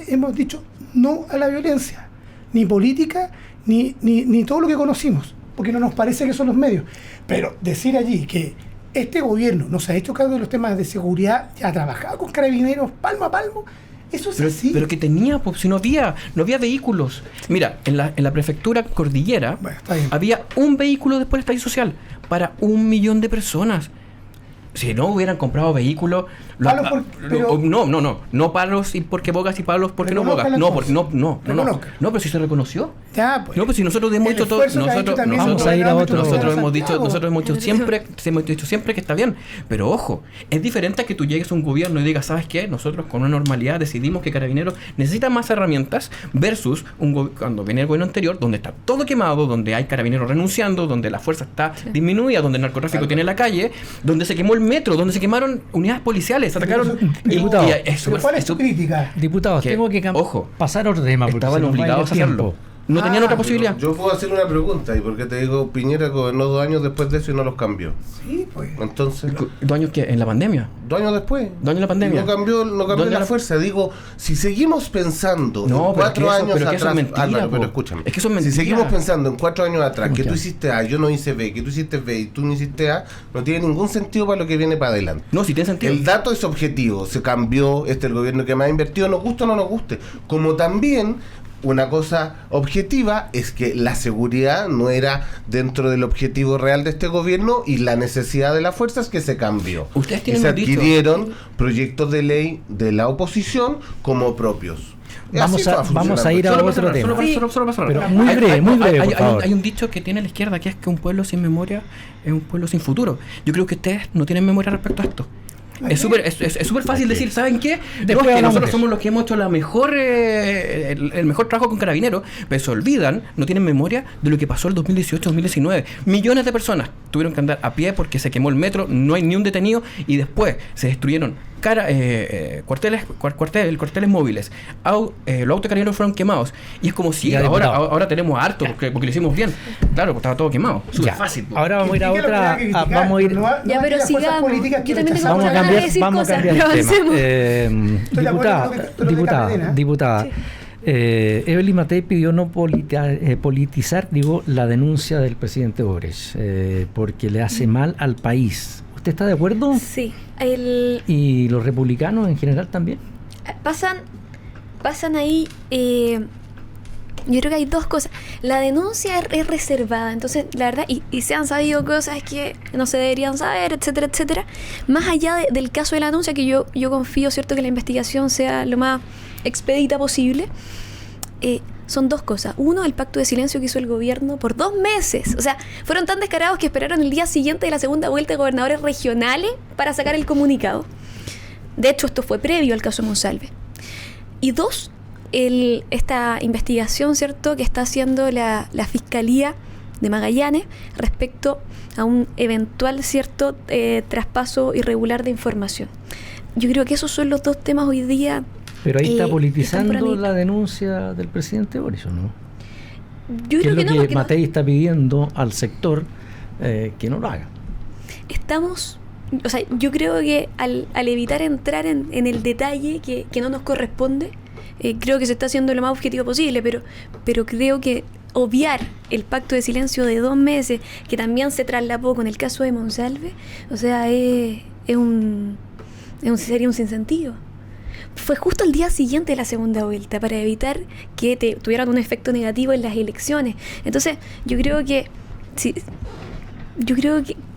[SPEAKER 2] hemos dicho no a la violencia, ni política, ni todo lo que conocimos, porque no nos parece que son los medios. Pero decir allí que este gobierno no se ha hecho cargo de los temas de seguridad, ya ha trabajado con carabineros palmo a palmo, eso es así.
[SPEAKER 3] Pero que tenía, pues, si no había vehículos. Mira, en la prefectura Cordillera
[SPEAKER 2] Bueno, está bien.
[SPEAKER 3] había un vehículo después del estallido social para 1 millón de personas. Si no hubieran comprado vehículos... No palos y porque bogas y palos porque no bogas. No, pero si se reconoció.
[SPEAKER 2] Ya, pues.
[SPEAKER 3] No, pues si nosotros hemos
[SPEAKER 2] El
[SPEAKER 3] dicho todo,
[SPEAKER 2] esfuerzo que ha hecho también
[SPEAKER 1] Vamos a ir a otro-
[SPEAKER 3] nosotros hemos dicho
[SPEAKER 2] Santiago.
[SPEAKER 3] siempre que está bien, pero ojo, es diferente a que tú llegues a un gobierno y digas, ¿sabes qué? Nosotros con una normalidad decidimos que Carabineros necesita más herramientas versus cuando viene el gobierno anterior, donde está todo quemado, donde hay carabineros renunciando, donde la fuerza está disminuida, donde el narcotráfico tiene la calle, donde se quemó el metro, donde se quemaron unidades policiales, atacaron...
[SPEAKER 1] Diputado,
[SPEAKER 2] Pero ¿cuál es tu crítica?
[SPEAKER 1] Diputados,
[SPEAKER 3] Que,
[SPEAKER 1] tengo que
[SPEAKER 3] ojo,
[SPEAKER 1] pasar a otro tema porque
[SPEAKER 3] estaban
[SPEAKER 1] se nos va a ir
[SPEAKER 3] obligados a
[SPEAKER 1] el
[SPEAKER 3] hacerlo.
[SPEAKER 1] tiempo.
[SPEAKER 3] No tenían otra posibilidad.
[SPEAKER 4] Yo puedo hacer una pregunta, ¿y por qué te digo Piñera gobernó 2 años después de eso y no los cambió?
[SPEAKER 2] Sí, pues.
[SPEAKER 4] Entonces,
[SPEAKER 3] 2 años que en la pandemia.
[SPEAKER 4] 2 años después.
[SPEAKER 3] 2 años en la pandemia.
[SPEAKER 4] No cambió
[SPEAKER 3] ¿Dónde
[SPEAKER 4] la
[SPEAKER 3] la-
[SPEAKER 4] fuerza. Digo, si seguimos pensando
[SPEAKER 3] No,
[SPEAKER 4] en
[SPEAKER 3] pero
[SPEAKER 4] 4
[SPEAKER 3] que eso-
[SPEAKER 4] años
[SPEAKER 3] pero que eso
[SPEAKER 4] atrás.
[SPEAKER 3] es mentira,
[SPEAKER 4] Álvaro, pero
[SPEAKER 3] po.
[SPEAKER 4] escúchame.
[SPEAKER 3] Es que eso es
[SPEAKER 4] Si
[SPEAKER 3] mentira.
[SPEAKER 4] seguimos pensando en 4 años atrás, que
[SPEAKER 1] Escucha.
[SPEAKER 4] tú hiciste A, yo no hice B, que tú hiciste B y tú no hiciste A, no tiene ningún sentido para lo que viene para adelante.
[SPEAKER 3] No, si tiene sentido.
[SPEAKER 4] El dato es objetivo, se cambió, el gobierno que más ha invertido, nos gusta o no nos guste. Como también una cosa objetiva es que la seguridad no era dentro del objetivo real de este gobierno y la necesidad de las fuerzas que se cambió.
[SPEAKER 3] Ustedes
[SPEAKER 4] Y
[SPEAKER 3] tienen
[SPEAKER 4] se
[SPEAKER 3] un dicho.
[SPEAKER 4] adquirieron proyectos de ley de la oposición como propios.
[SPEAKER 1] Vamos
[SPEAKER 4] Así
[SPEAKER 1] a-
[SPEAKER 4] va funcionando.
[SPEAKER 1] vamos a ir a
[SPEAKER 3] Solo para
[SPEAKER 1] otro
[SPEAKER 3] cerrar,
[SPEAKER 1] tema.
[SPEAKER 3] solo para cerrar.
[SPEAKER 1] Pero muy breve, por favor.
[SPEAKER 3] Hay un dicho que tiene la izquierda, que es que un pueblo sin memoria es un pueblo sin futuro. Yo creo que ustedes no tienen memoria respecto a esto. Es súper fácil decir, ¿saben qué?
[SPEAKER 1] Después
[SPEAKER 3] No, es que
[SPEAKER 1] hablamos
[SPEAKER 3] nosotros
[SPEAKER 1] de eso.
[SPEAKER 3] somos los que hemos hecho la mejor el mejor trabajo con Carabineros, pero se olvidan, no tienen memoria de lo que pasó el 2018-2019. Millones de personas tuvieron que andar a pie porque se quemó el metro, no hay ni un detenido y después se destruyeron cuarteles móviles. Los autos de Carabineros fueron quemados. Y es como si
[SPEAKER 1] Ya, diputado.
[SPEAKER 3] ahora tenemos harto porque lo hicimos bien. Claro, porque estaba todo quemado. Súper
[SPEAKER 1] Ya.
[SPEAKER 3] fácil. Po.
[SPEAKER 1] Ahora vamos a ir a
[SPEAKER 2] Critique lo que
[SPEAKER 1] otra.
[SPEAKER 2] tenga que criticar,
[SPEAKER 1] Vamos a ir.
[SPEAKER 2] no
[SPEAKER 5] Ya, pero
[SPEAKER 2] aquellas fuerzas
[SPEAKER 5] sigamos.
[SPEAKER 2] políticas que
[SPEAKER 5] Yo también tengo
[SPEAKER 2] rechazamos
[SPEAKER 1] Vamos a
[SPEAKER 2] la
[SPEAKER 5] ganas de
[SPEAKER 1] cambiar,
[SPEAKER 5] decir
[SPEAKER 1] vamos a
[SPEAKER 5] cosas,
[SPEAKER 1] cambiar
[SPEAKER 5] pero
[SPEAKER 1] el tema.
[SPEAKER 5] avancemos.
[SPEAKER 2] Estoy de acuerdo con lo que tú
[SPEAKER 1] Diputada,
[SPEAKER 2] dices.
[SPEAKER 1] Evelyn Matei pidió no politizar, la denuncia del presidente Boric, porque le hace mal al país. ¿Usted está de acuerdo?
[SPEAKER 5] Sí.
[SPEAKER 1] ¿Y los republicanos en general también?
[SPEAKER 5] Pasan ahí. Yo creo que hay dos cosas. La denuncia es reservada, entonces la verdad, y se han sabido cosas que no se deberían saber, etcétera, etcétera. Más allá del caso de la denuncia, que yo confío, cierto, que la investigación sea lo más expedita posible. Son dos cosas. Uno, el pacto de silencio que hizo el gobierno por 2 meses. O sea, fueron tan descarados que esperaron el día siguiente de la segunda vuelta de gobernadores regionales para sacar el comunicado. De hecho, esto fue previo al caso Monsalve. Y dos, esta investigación, ¿cierto?, que está haciendo la Fiscalía de Magallanes respecto a un eventual, ¿cierto?, traspaso irregular de información. Yo creo que esos son los dos temas hoy día.
[SPEAKER 1] Pero ahí está politizando
[SPEAKER 5] están por ahí.
[SPEAKER 1] la denuncia del presidente Boric, ¿o no?
[SPEAKER 5] Yo
[SPEAKER 1] Que
[SPEAKER 5] creo
[SPEAKER 1] es
[SPEAKER 5] que
[SPEAKER 1] lo
[SPEAKER 5] no,
[SPEAKER 1] que
[SPEAKER 5] porque
[SPEAKER 1] Matei está pidiendo al sector que no lo haga.
[SPEAKER 5] estamos... O sea, yo creo que al evitar entrar en el detalle que no nos corresponde, creo que se está haciendo lo más objetivo posible, pero creo que obviar el pacto de silencio de 2 meses, que también se traslapó con el caso de Monsalve, o sea, sería un sinsentido. Fue justo el día siguiente de la segunda vuelta para evitar que tuvieran un efecto negativo en las elecciones. Entonces, yo creo que,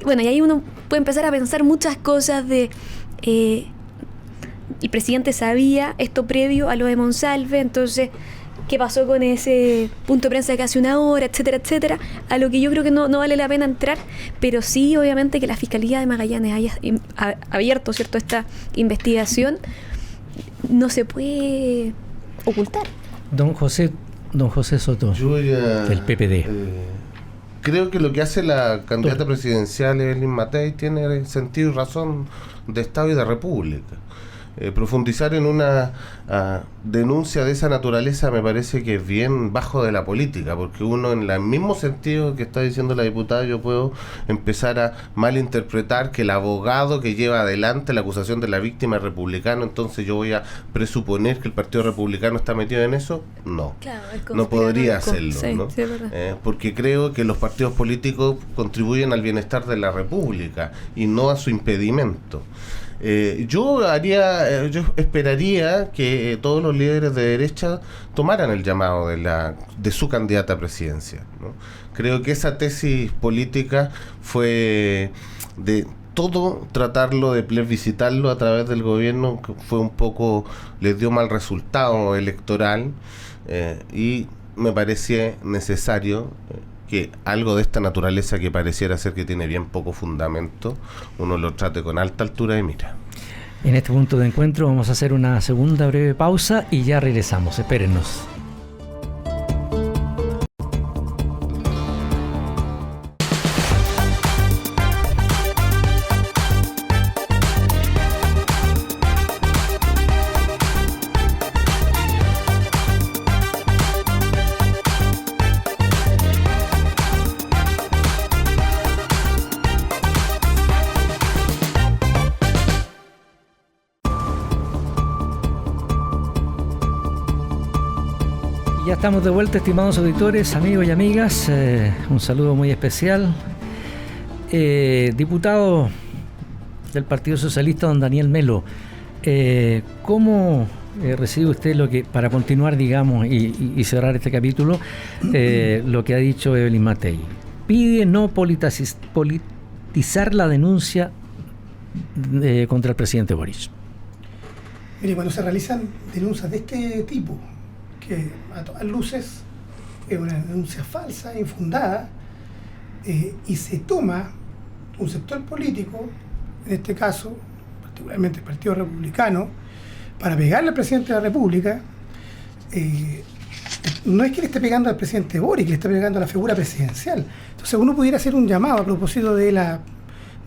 [SPEAKER 5] bueno, y ahí uno puede empezar a pensar muchas cosas de... el presidente sabía esto previo a lo de Monsalve, entonces, ¿qué pasó con ese punto de prensa de casi 1 hora, etcétera, etcétera? A lo que yo creo que no vale la pena entrar, pero sí, obviamente, que la Fiscalía de Magallanes haya abierto, ¿cierto?, esta investigación, no se puede ocultar.
[SPEAKER 1] Don José Soto, del PPD.
[SPEAKER 4] Creo que lo que hace la candidata presidencial Evelyn Matei tiene sentido y razón de Estado y de República. Profundizar en una denuncia de esa naturaleza me parece que es bien bajo de la política, porque uno, en el mismo sentido que está diciendo la diputada, yo puedo empezar a malinterpretar que el abogado que lleva adelante la acusación de la víctima es republicano, entonces yo voy a presuponer que el Partido Republicano está metido en eso. No,
[SPEAKER 5] claro,
[SPEAKER 4] no podría hacerlo,
[SPEAKER 5] sí,
[SPEAKER 4] ¿no?
[SPEAKER 5] Sí, es verdad.
[SPEAKER 4] Porque creo que los partidos políticos contribuyen al bienestar de la República y no a su impedimento. Yo esperaría que todos los líderes de derecha tomaran el llamado de su candidata a presidencia, ¿no? Creo que esa tesis política fue de todo tratarlo de plebiscitarlo a través del gobierno, que fue un poco, les dio mal resultado electoral, y me parecía necesario que algo de esta naturaleza, que pareciera ser que tiene bien poco fundamento, uno lo trate con alta altura de mira.
[SPEAKER 1] En este punto de encuentro vamos a hacer una segunda breve pausa y ya regresamos. Espérennos. Ya estamos de vuelta, estimados auditores, amigos y amigas. Un saludo muy especial. Diputado del Partido Socialista, don Daniel Melo, ¿cómo recibe usted lo que, para continuar, digamos, y cerrar este capítulo, lo que ha dicho Evelyn Matei? Pide no politizar la denuncia contra el presidente Boric.
[SPEAKER 2] Mire, cuando se realizan denuncias de este tipo, que a todas luces es una denuncia falsa, infundada, y se toma un sector político, en este caso, particularmente el Partido Republicano, para pegarle al presidente de la República, no es que le esté pegando al presidente Boric, le esté pegando a la figura presidencial. Entonces uno pudiera hacer un llamado a propósito de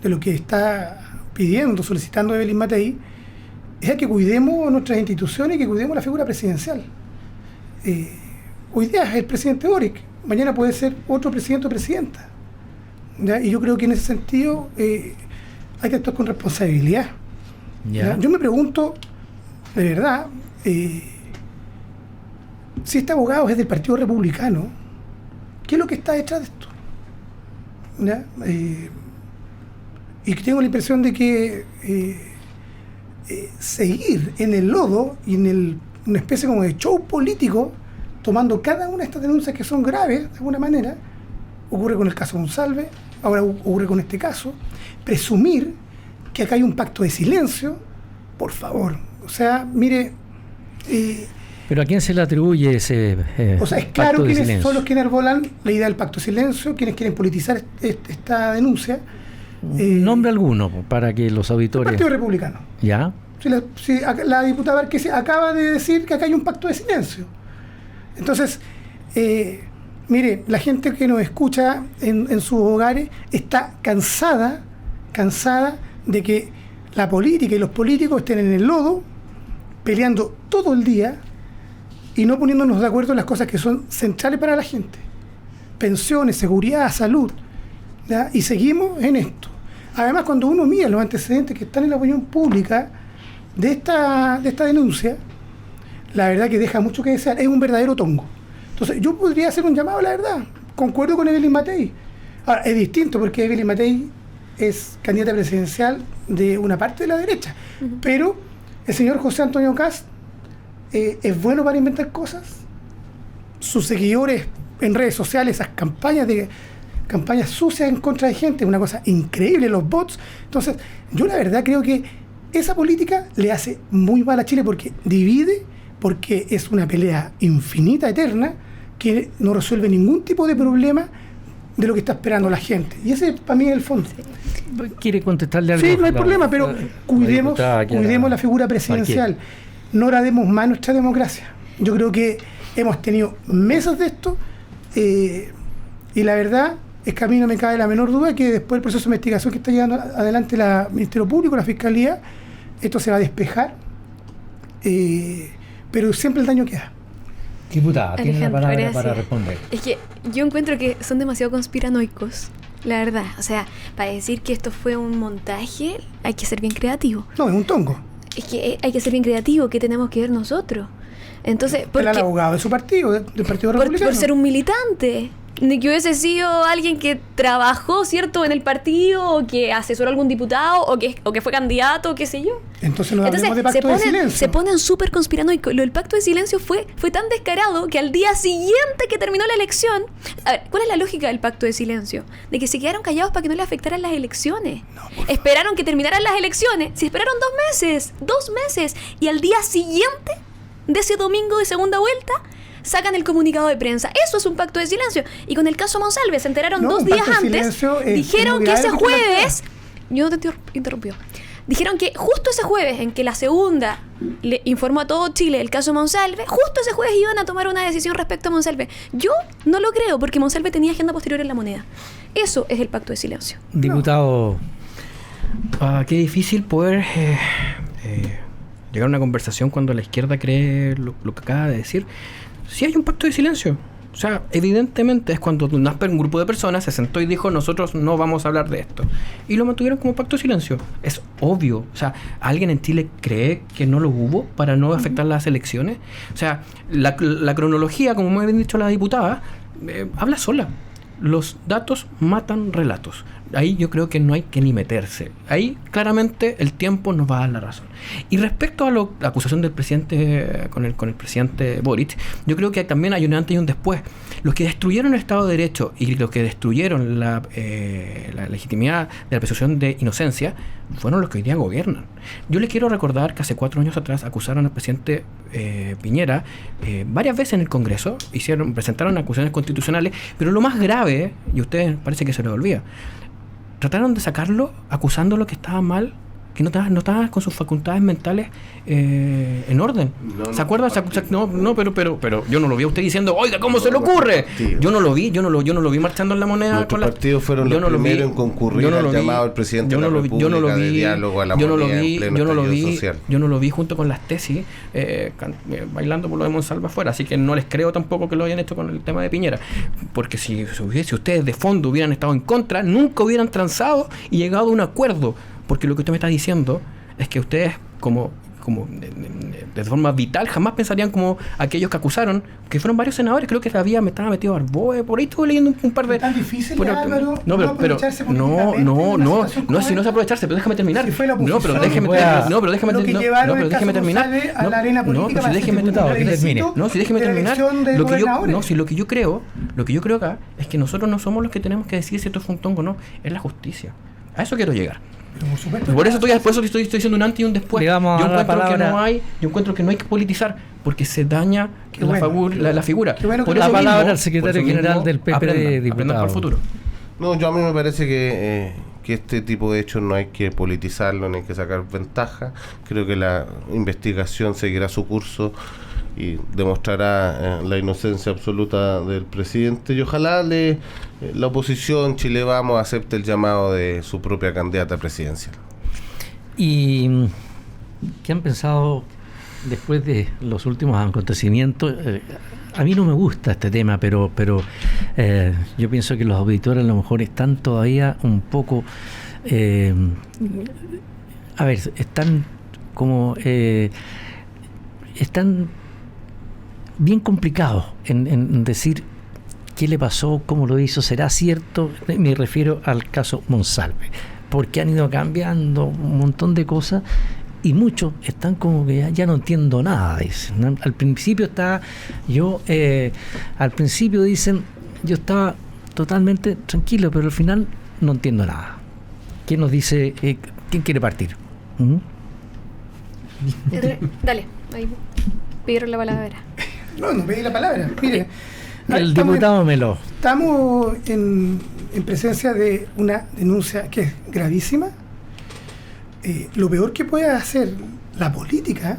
[SPEAKER 2] lo que está pidiendo, solicitando Evelyn Matei, es a que cuidemos nuestras instituciones y que cuidemos la figura presidencial. Hoy día es el presidente Boric, mañana puede ser otro presidente o presidenta, ¿ya? Y yo creo que en ese sentido hay que actuar con responsabilidad. ¿Ya? Yo me pregunto, de verdad, si este abogado es del Partido Republicano, ¿qué es lo que está detrás de esto? ¿Ya? Y tengo la impresión de que seguir en el lodo y en una especie como de show político, tomando cada una de estas denuncias que son graves, de alguna manera, ocurre con el caso Monsalve, ahora ocurre con este caso, presumir que acá hay un pacto de silencio, por favor. O sea, mire...
[SPEAKER 1] ¿Pero a quién se le atribuye ese
[SPEAKER 2] o sea, es claro quiénes son los que enarbolan la idea del pacto de silencio, quienes quieren politizar esta denuncia.
[SPEAKER 1] Nombre alguno, para que los auditores...
[SPEAKER 2] El Partido Republicano.
[SPEAKER 1] ¿Ya?
[SPEAKER 2] Si la diputada Várquez acaba de decir que acá hay un pacto de silencio. Entonces, mire, la gente que nos escucha en sus hogares está cansada de que la política y los políticos estén en el lodo, peleando todo el día y no poniéndonos de acuerdo en las cosas que son centrales para la gente. Pensiones, seguridad, salud, ¿ya? Y seguimos en esto. Además, cuando uno mira los antecedentes que están en la opinión pública de esta denuncia, la verdad que deja mucho que desear, es un verdadero tongo. Entonces yo podría hacer un llamado, la verdad, concuerdo con Evelyn Matei. Ahora, es distinto porque Evelyn Matei es candidata presidencial de una parte de la derecha, pero el señor José Antonio Kast es bueno para inventar cosas. Sus seguidores en redes sociales, esas campañas sucias en contra de gente, una cosa increíble, los bots. Entonces, yo la verdad creo que esa política le hace muy mal a Chile porque divide, porque es una pelea infinita, eterna, que no resuelve ningún tipo de problema de lo que está esperando la gente. Y ese para mí es el fondo.
[SPEAKER 1] ¿Quiere contestarle algo?
[SPEAKER 2] Sí, no hay problema, pero cuidemos la figura presidencial. No agrademos más nuestra democracia. Yo creo que hemos tenido meses de esto y la verdad es que a mí no me cabe la menor duda que después del proceso de investigación que está llevando adelante el Ministerio Público, la Fiscalía, esto se va a despejar, pero siempre el daño queda.
[SPEAKER 1] Diputada, tiene la palabra
[SPEAKER 5] gracias.
[SPEAKER 1] para responder.
[SPEAKER 5] Es que yo encuentro que son demasiado conspiranoicos, la verdad. O sea, para decir que esto fue un montaje, hay que ser bien creativo.
[SPEAKER 2] No, es un tongo.
[SPEAKER 5] Es que hay que ser bien creativo, ¿qué tenemos que ver nosotros? Entonces,
[SPEAKER 2] Él era abogado de su partido, del Partido Republicano.
[SPEAKER 5] por ser un militante. Ni que hubiese sido alguien que trabajó, ¿cierto?, en el partido, o que asesoró a algún diputado, o que fue candidato, qué sé yo.
[SPEAKER 2] Entonces no hablemos de pacto de silencio.
[SPEAKER 5] Se ponen súper conspiranoicos. Lo del pacto de silencio fue tan descarado que al día siguiente que terminó la elección... A ver, ¿cuál es la lógica del pacto de silencio? De que se quedaron callados para que no le afectaran las elecciones. Esperaron que terminaran las elecciones. Se esperaron 2 meses. Y al día siguiente de ese domingo de segunda vuelta... sacan el comunicado de prensa. Eso es un pacto de silencio. Y con el caso Monsalve se enteraron 2 días antes. Dijeron que ese jueves... Yo no te interrumpió. Dijeron que justo ese jueves en que la segunda le informó a todo Chile el caso Monsalve, justo ese jueves iban a tomar una decisión respecto a Monsalve. Yo no lo creo porque Monsalve tenía agenda posterior en La Moneda. Eso es el pacto de silencio.
[SPEAKER 1] Diputado...
[SPEAKER 3] Qué difícil poder llegar a una conversación cuando la izquierda cree lo que acaba de decir. Sí hay un pacto de silencio. O sea, evidentemente es cuando un grupo de personas se sentó y dijo, nosotros no vamos a hablar de esto. Y lo mantuvieron como pacto de silencio. Es obvio. O sea, ¿alguien en Chile cree que no lo hubo para no afectar las elecciones? O sea, la cronología, como muy bien dicho la diputada, habla sola. Los datos matan relatos. Ahí yo creo que no hay que ni meterse. Ahí claramente el tiempo nos va a dar la razón. Y respecto a la acusación del presidente con el presidente Boric, yo creo que también hay un antes y un después. Los que destruyeron el Estado de Derecho y los que destruyeron la legitimidad de la presunción de inocencia fueron los que hoy día gobiernan. Yo les quiero recordar que hace 4 años atrás acusaron al presidente Piñera varias veces en el Congreso, presentaron acusaciones constitucionales, pero lo más grave, y a ustedes parece que se les olvida, trataron de sacarlo acusándolo que estaba mal, que no estaba con sus facultades mentales en orden. ¿Se acuerdan? Pero yo no lo vi a usted diciendo, oiga, ¿cómo se le ocurre? Yo no lo vi marchando en La Moneda.
[SPEAKER 4] Nuestros partidos fueron los primeros en concurrir al llamado del presidente de la República de diálogo a la moneda en pleno estallido social.
[SPEAKER 3] Yo no lo vi junto con las tesis bailando por lo de Monsalve afuera, así que no les creo tampoco que lo hayan hecho con el tema de Piñera, porque si ustedes de fondo hubieran estado en contra, nunca hubieran transado y llegado a un acuerdo. Porque lo que usted me está diciendo es que ustedes, como de forma vital, jamás pensarían como aquellos que acusaron, que fueron varios senadores, creo que me estaba metido Arboe, por ahí estuve leyendo un par de...
[SPEAKER 2] Es tan difícil, Álvaro,
[SPEAKER 3] no es si no es aprovecharse, pero déjame terminar.
[SPEAKER 2] Si fue la oposición,
[SPEAKER 3] pero déjeme terminar.
[SPEAKER 2] A la arena política
[SPEAKER 3] si déjeme terminar. Lo que yo creo acá es que nosotros no somos los que tenemos que decir si esto fue un tongo o no, es la justicia. A eso quiero llegar. Por eso estoy diciendo un antes y un después. Yo encuentro que no hay que politizar porque se daña la figura.
[SPEAKER 1] Por la palabra al secretario general del PPD,
[SPEAKER 3] diputado. Por el futuro.
[SPEAKER 4] No, yo a mí me parece que este tipo de hechos no hay que politizarlo, no hay que sacar ventaja. Creo que la investigación seguirá su curso y demostrará la inocencia absoluta del presidente, y ojalá la oposición Chile Vamos acepte el llamado de su propia candidata presidencial.
[SPEAKER 1] ¿Y qué han pensado después de los últimos acontecimientos? A mí no me gusta este tema, pero yo pienso que los auditores a lo mejor están todavía un poco están como están bien complicados en decir qué le pasó, cómo lo hizo, será cierto. Me refiero al caso Monsalve, porque han ido cambiando un montón de cosas y muchos están como que ya no entiendo nada, dicen, ¿no? Al principio dicen, yo estaba totalmente tranquilo, pero al final no entiendo nada. ¿Quién nos dice, quién quiere partir? ¿Mm?
[SPEAKER 5] Dale, ahí pidieron la palabra.
[SPEAKER 2] No pedí la palabra. Mire,
[SPEAKER 1] El diputado Melo.
[SPEAKER 2] Estamos en presencia de una denuncia que es gravísima. Lo peor que puede hacer la política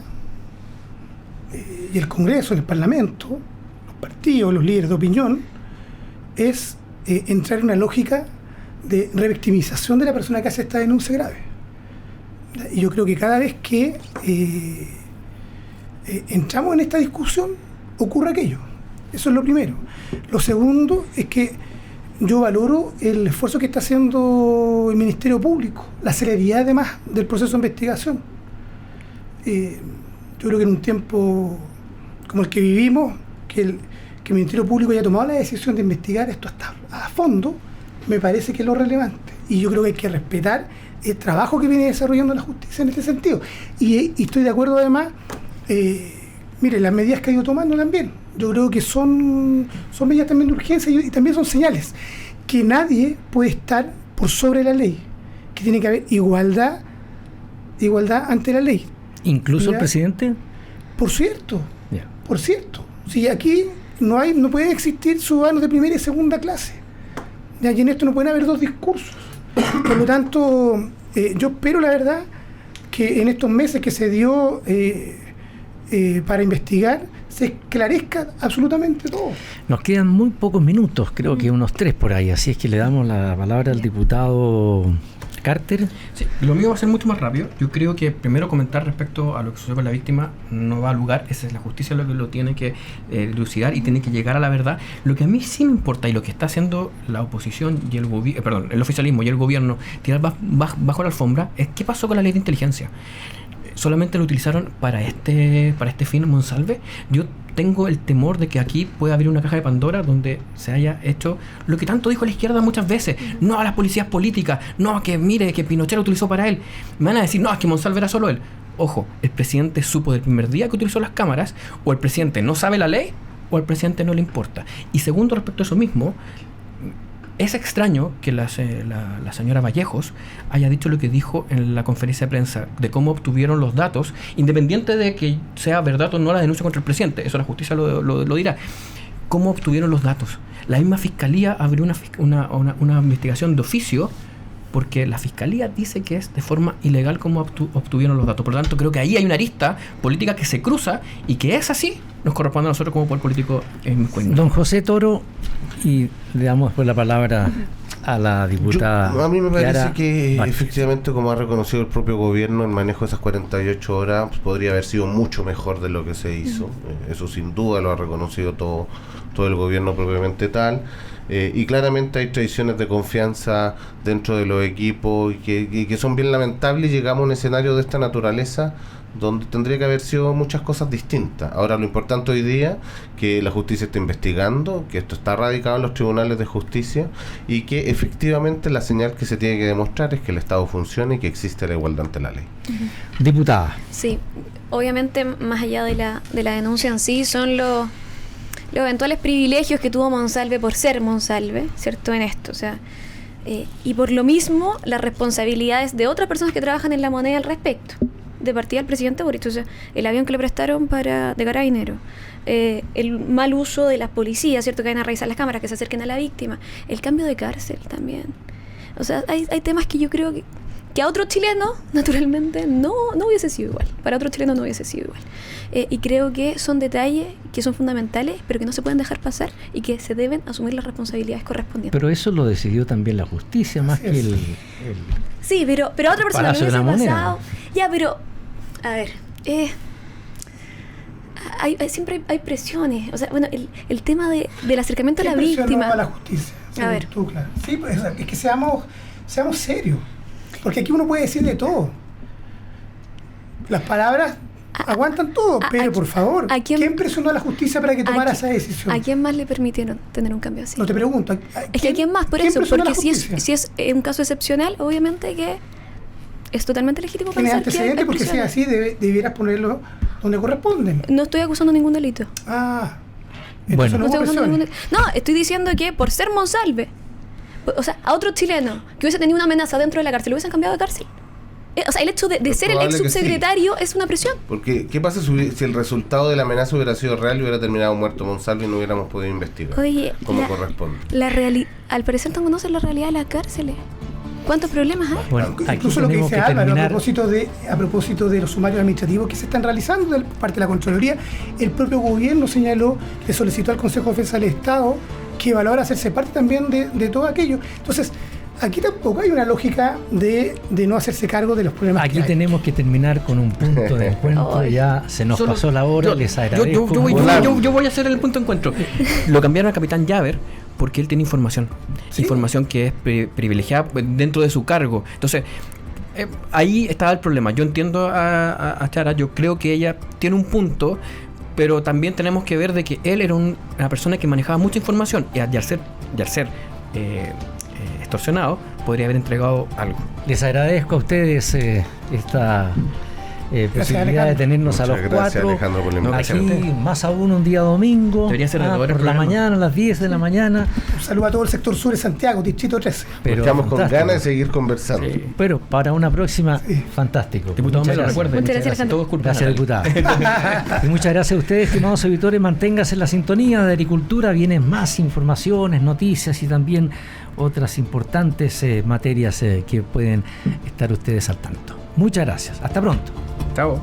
[SPEAKER 2] y el Congreso, el Parlamento, los partidos, los líderes de opinión, es entrar en una lógica de revictimización de la persona que hace esta denuncia grave. Y yo creo que cada vez que entramos en esta discusión, ocurre aquello. Eso es lo primero. Lo segundo es que yo valoro el esfuerzo que está haciendo el Ministerio Público, la celeridad además del proceso de investigación. Yo creo que en un tiempo como el que vivimos, que el Ministerio Público haya tomado la decisión de investigar esto hasta a fondo, me parece que es lo relevante. Y yo creo que hay que respetar el trabajo que viene desarrollando la justicia en este sentido. Y estoy de acuerdo además, mire, las medidas que ha ido tomando también. Yo creo que son medidas también de urgencia y también son señales que nadie puede estar por sobre la ley, que tiene que haber igualdad ante la ley.
[SPEAKER 1] ¿Incluso el presidente?
[SPEAKER 2] Por cierto,
[SPEAKER 1] Yeah.
[SPEAKER 2] por cierto. Si aquí no pueden existir ciudadanos de primera y segunda clase. Y en esto no pueden haber dos discursos. Por lo tanto, yo espero la verdad que en estos meses que se dio para investigar se esclarezca absolutamente todo.
[SPEAKER 1] Nos quedan muy pocos minutos, creo que unos 3 por ahí, así es que le damos la palabra al diputado Carter.
[SPEAKER 3] Sí, lo mío va a ser mucho más rápido. Yo creo que primero comentar respecto a lo que sucedió con la víctima no va a lugar. Esa es la justicia lo que lo tiene que dilucidar y tiene que llegar a la verdad. Lo que a mí sí me importa y lo que está haciendo la oposición y el oficialismo y el gobierno tirar bajo la alfombra es qué pasó con la ley de inteligencia. Solamente lo utilizaron para este fin Monsalve. Yo tengo el temor de que aquí pueda abrir una caja de Pandora donde se haya hecho lo que tanto dijo la izquierda muchas veces: no a las policías políticas, no a que mire que Pinochet lo utilizó para él. Me van a decir, no, es que Monsalve era solo él. Ojo, el presidente supo del primer día que utilizó las cámaras, o el presidente no sabe la ley, o al presidente no le importa. Y segundo, respecto a eso mismo, es extraño que la señora Vallejos haya dicho lo que dijo en la conferencia de prensa de cómo obtuvieron los datos, independiente de que sea verdad o no la denuncia contra el presidente. Eso la justicia lo dirá. ¿Cómo obtuvieron los datos? La misma fiscalía abrió una investigación de oficio porque la fiscalía dice que es de forma ilegal como obtuvieron los datos. Por lo tanto, creo que ahí hay una arista política que se cruza y que es así, nos corresponde a nosotros como poder político en Cuenca.
[SPEAKER 1] Don José Toro, y le damos después la palabra a la diputada.
[SPEAKER 4] A mí me parece
[SPEAKER 1] Clara
[SPEAKER 4] que
[SPEAKER 1] Vázquez.
[SPEAKER 4] efectivamente, como ha reconocido el propio gobierno, el manejo de esas 48 horas podría haber sido mucho mejor de lo que se hizo. Eso sin duda lo ha reconocido todo el gobierno propiamente tal. Y claramente hay tradiciones de confianza dentro de los equipos y que son bien lamentables. Llegamos a un escenario de esta naturaleza donde tendría que haber sido muchas cosas distintas. Ahora, lo importante hoy día que la justicia está investigando, que esto está radicado en los tribunales de justicia y que efectivamente la señal que se tiene que demostrar es que el Estado funciona y que existe la igualdad ante la ley.
[SPEAKER 1] Diputada.
[SPEAKER 5] Sí, obviamente más allá de la denuncia en sí son los eventuales privilegios que tuvo Monsalve por ser Monsalve, ¿cierto? En esto, o sea, y por lo mismo las responsabilidades de otras personas que trabajan en la moneda al respecto. De partida el presidente Boric, o sea, el avión que le prestaron de Carabineros, el mal uso de las policías, ¿cierto? Que vayan a revisar las cámaras, que se acerquen a la víctima, el cambio de cárcel también. O sea, hay temas que yo creo que a otro chileno, naturalmente, no hubiese sido igual. Para otro chileno no hubiese sido igual. Y creo que son detalles que son fundamentales, pero que no se pueden dejar pasar y que se deben asumir las responsabilidades correspondientes.
[SPEAKER 1] Pero eso lo decidió también la justicia, más que el
[SPEAKER 5] Sí, pero a otra persona le
[SPEAKER 1] Palacio de la
[SPEAKER 5] hubiese
[SPEAKER 1] Moneda.
[SPEAKER 5] pasado. Ya, pero, a ver, siempre hay presiones. O sea, bueno, el tema del acercamiento a la víctima.
[SPEAKER 2] A la justicia.
[SPEAKER 5] A ver.
[SPEAKER 2] Tú, claro. Sí, pues, es que seamos serios. Porque aquí uno puede decir de todo. Las palabras aguantan todo, pero por favor,
[SPEAKER 5] ¿a
[SPEAKER 2] quién presionó a la justicia para que tomara esa decisión?
[SPEAKER 5] ¿A quién más le permitieron tener un cambio así?
[SPEAKER 2] No te pregunto.
[SPEAKER 5] Es que a quién más, por eso,
[SPEAKER 2] presionó a la
[SPEAKER 5] porque si
[SPEAKER 2] justicia?
[SPEAKER 5] es un caso excepcional, obviamente que es totalmente legítimo
[SPEAKER 2] Tiene
[SPEAKER 5] pensar que
[SPEAKER 2] antecedentes
[SPEAKER 5] hay
[SPEAKER 2] porque si es
[SPEAKER 5] presiones.
[SPEAKER 2] así, debieras ponerlo donde corresponden.
[SPEAKER 5] No estoy acusando ningún delito.
[SPEAKER 2] Ah,
[SPEAKER 1] Bueno.
[SPEAKER 2] entonces
[SPEAKER 5] No,
[SPEAKER 2] no hubo
[SPEAKER 5] estoy acusando
[SPEAKER 2] presiones.
[SPEAKER 5] ningún no, estoy diciendo que por ser Monsalve, o sea, a otro chileno que hubiese tenido una amenaza dentro de la cárcel, ¿lo hubiesen cambiado de cárcel? O sea, el hecho de ser el
[SPEAKER 4] probable
[SPEAKER 5] ex
[SPEAKER 4] que sí.
[SPEAKER 5] subsecretario es una presión.
[SPEAKER 4] Porque, ¿qué pasa si el resultado de la amenaza hubiera sido real y hubiera terminado muerto Monsalve y no hubiéramos podido investigar?
[SPEAKER 5] Oye,
[SPEAKER 4] como corresponde.
[SPEAKER 5] Al parecer no conocen la realidad de las cárceles. ¿Cuántos problemas hay?
[SPEAKER 1] Bueno, aquí
[SPEAKER 2] Incluso lo que
[SPEAKER 1] tenemos
[SPEAKER 2] dice
[SPEAKER 1] que
[SPEAKER 2] Álvaro,
[SPEAKER 1] terminar.
[SPEAKER 2] a propósito de los sumarios administrativos que se están realizando por parte de la Contraloría, el propio gobierno señaló, le solicitó al Consejo de Defensa del Estado que evaluara hacerse parte también de todo aquello. Entonces, aquí tampoco hay una lógica de no hacerse cargo de los problemas
[SPEAKER 1] Aquí
[SPEAKER 2] que hay.
[SPEAKER 1] tenemos que terminar con un punto de encuentro.
[SPEAKER 5] Ay.
[SPEAKER 1] Ya se nos
[SPEAKER 3] Solo-
[SPEAKER 1] pasó la hora, les agradezco.
[SPEAKER 3] Yo voy a hacer el punto de encuentro. Lo cambiaron al capitán Javer porque él tiene información.
[SPEAKER 2] Sí.
[SPEAKER 3] Información que es privilegiada dentro de su cargo. Entonces, ahí estaba el problema. Yo entiendo a Chara, yo creo que ella tiene un punto, pero también tenemos que ver de que él era una persona que manejaba mucha información y al ser extorsionado, podría haber entregado algo.
[SPEAKER 1] Les agradezco a ustedes esta posibilidad
[SPEAKER 2] Alejandro.
[SPEAKER 1] de tenernos a
[SPEAKER 4] Muchas
[SPEAKER 1] los
[SPEAKER 4] gracias,
[SPEAKER 1] cuatro.
[SPEAKER 4] Alejandro, por la invitación.
[SPEAKER 1] Aquí, más aún un día domingo.
[SPEAKER 3] Debería ser redoblar el
[SPEAKER 1] por la
[SPEAKER 3] programa.
[SPEAKER 1] mañana, a las 10 de la mañana.
[SPEAKER 2] Un saludo a todo el sector sur de Santiago, Distrito 13.
[SPEAKER 1] Pero
[SPEAKER 4] Estamos con
[SPEAKER 1] fantástico.
[SPEAKER 4] ganas de seguir conversando.
[SPEAKER 3] Sí.
[SPEAKER 1] Pero para una próxima,
[SPEAKER 2] Sí.
[SPEAKER 1] fantástico.
[SPEAKER 3] Diputado
[SPEAKER 1] Muchas
[SPEAKER 3] Melo,
[SPEAKER 1] gracias.
[SPEAKER 3] recuerde.
[SPEAKER 5] Muchas gracias, Alejandro.
[SPEAKER 3] Todo es culpa
[SPEAKER 1] Gracias,
[SPEAKER 3] de
[SPEAKER 1] diputado. Y muchas gracias a ustedes, estimados auditores. Manténgase en la sintonía de Agricultura. Vienen más informaciones, noticias y también otras importantes materias que pueden estar ustedes al tanto. Muchas gracias. Hasta pronto.
[SPEAKER 3] Chao.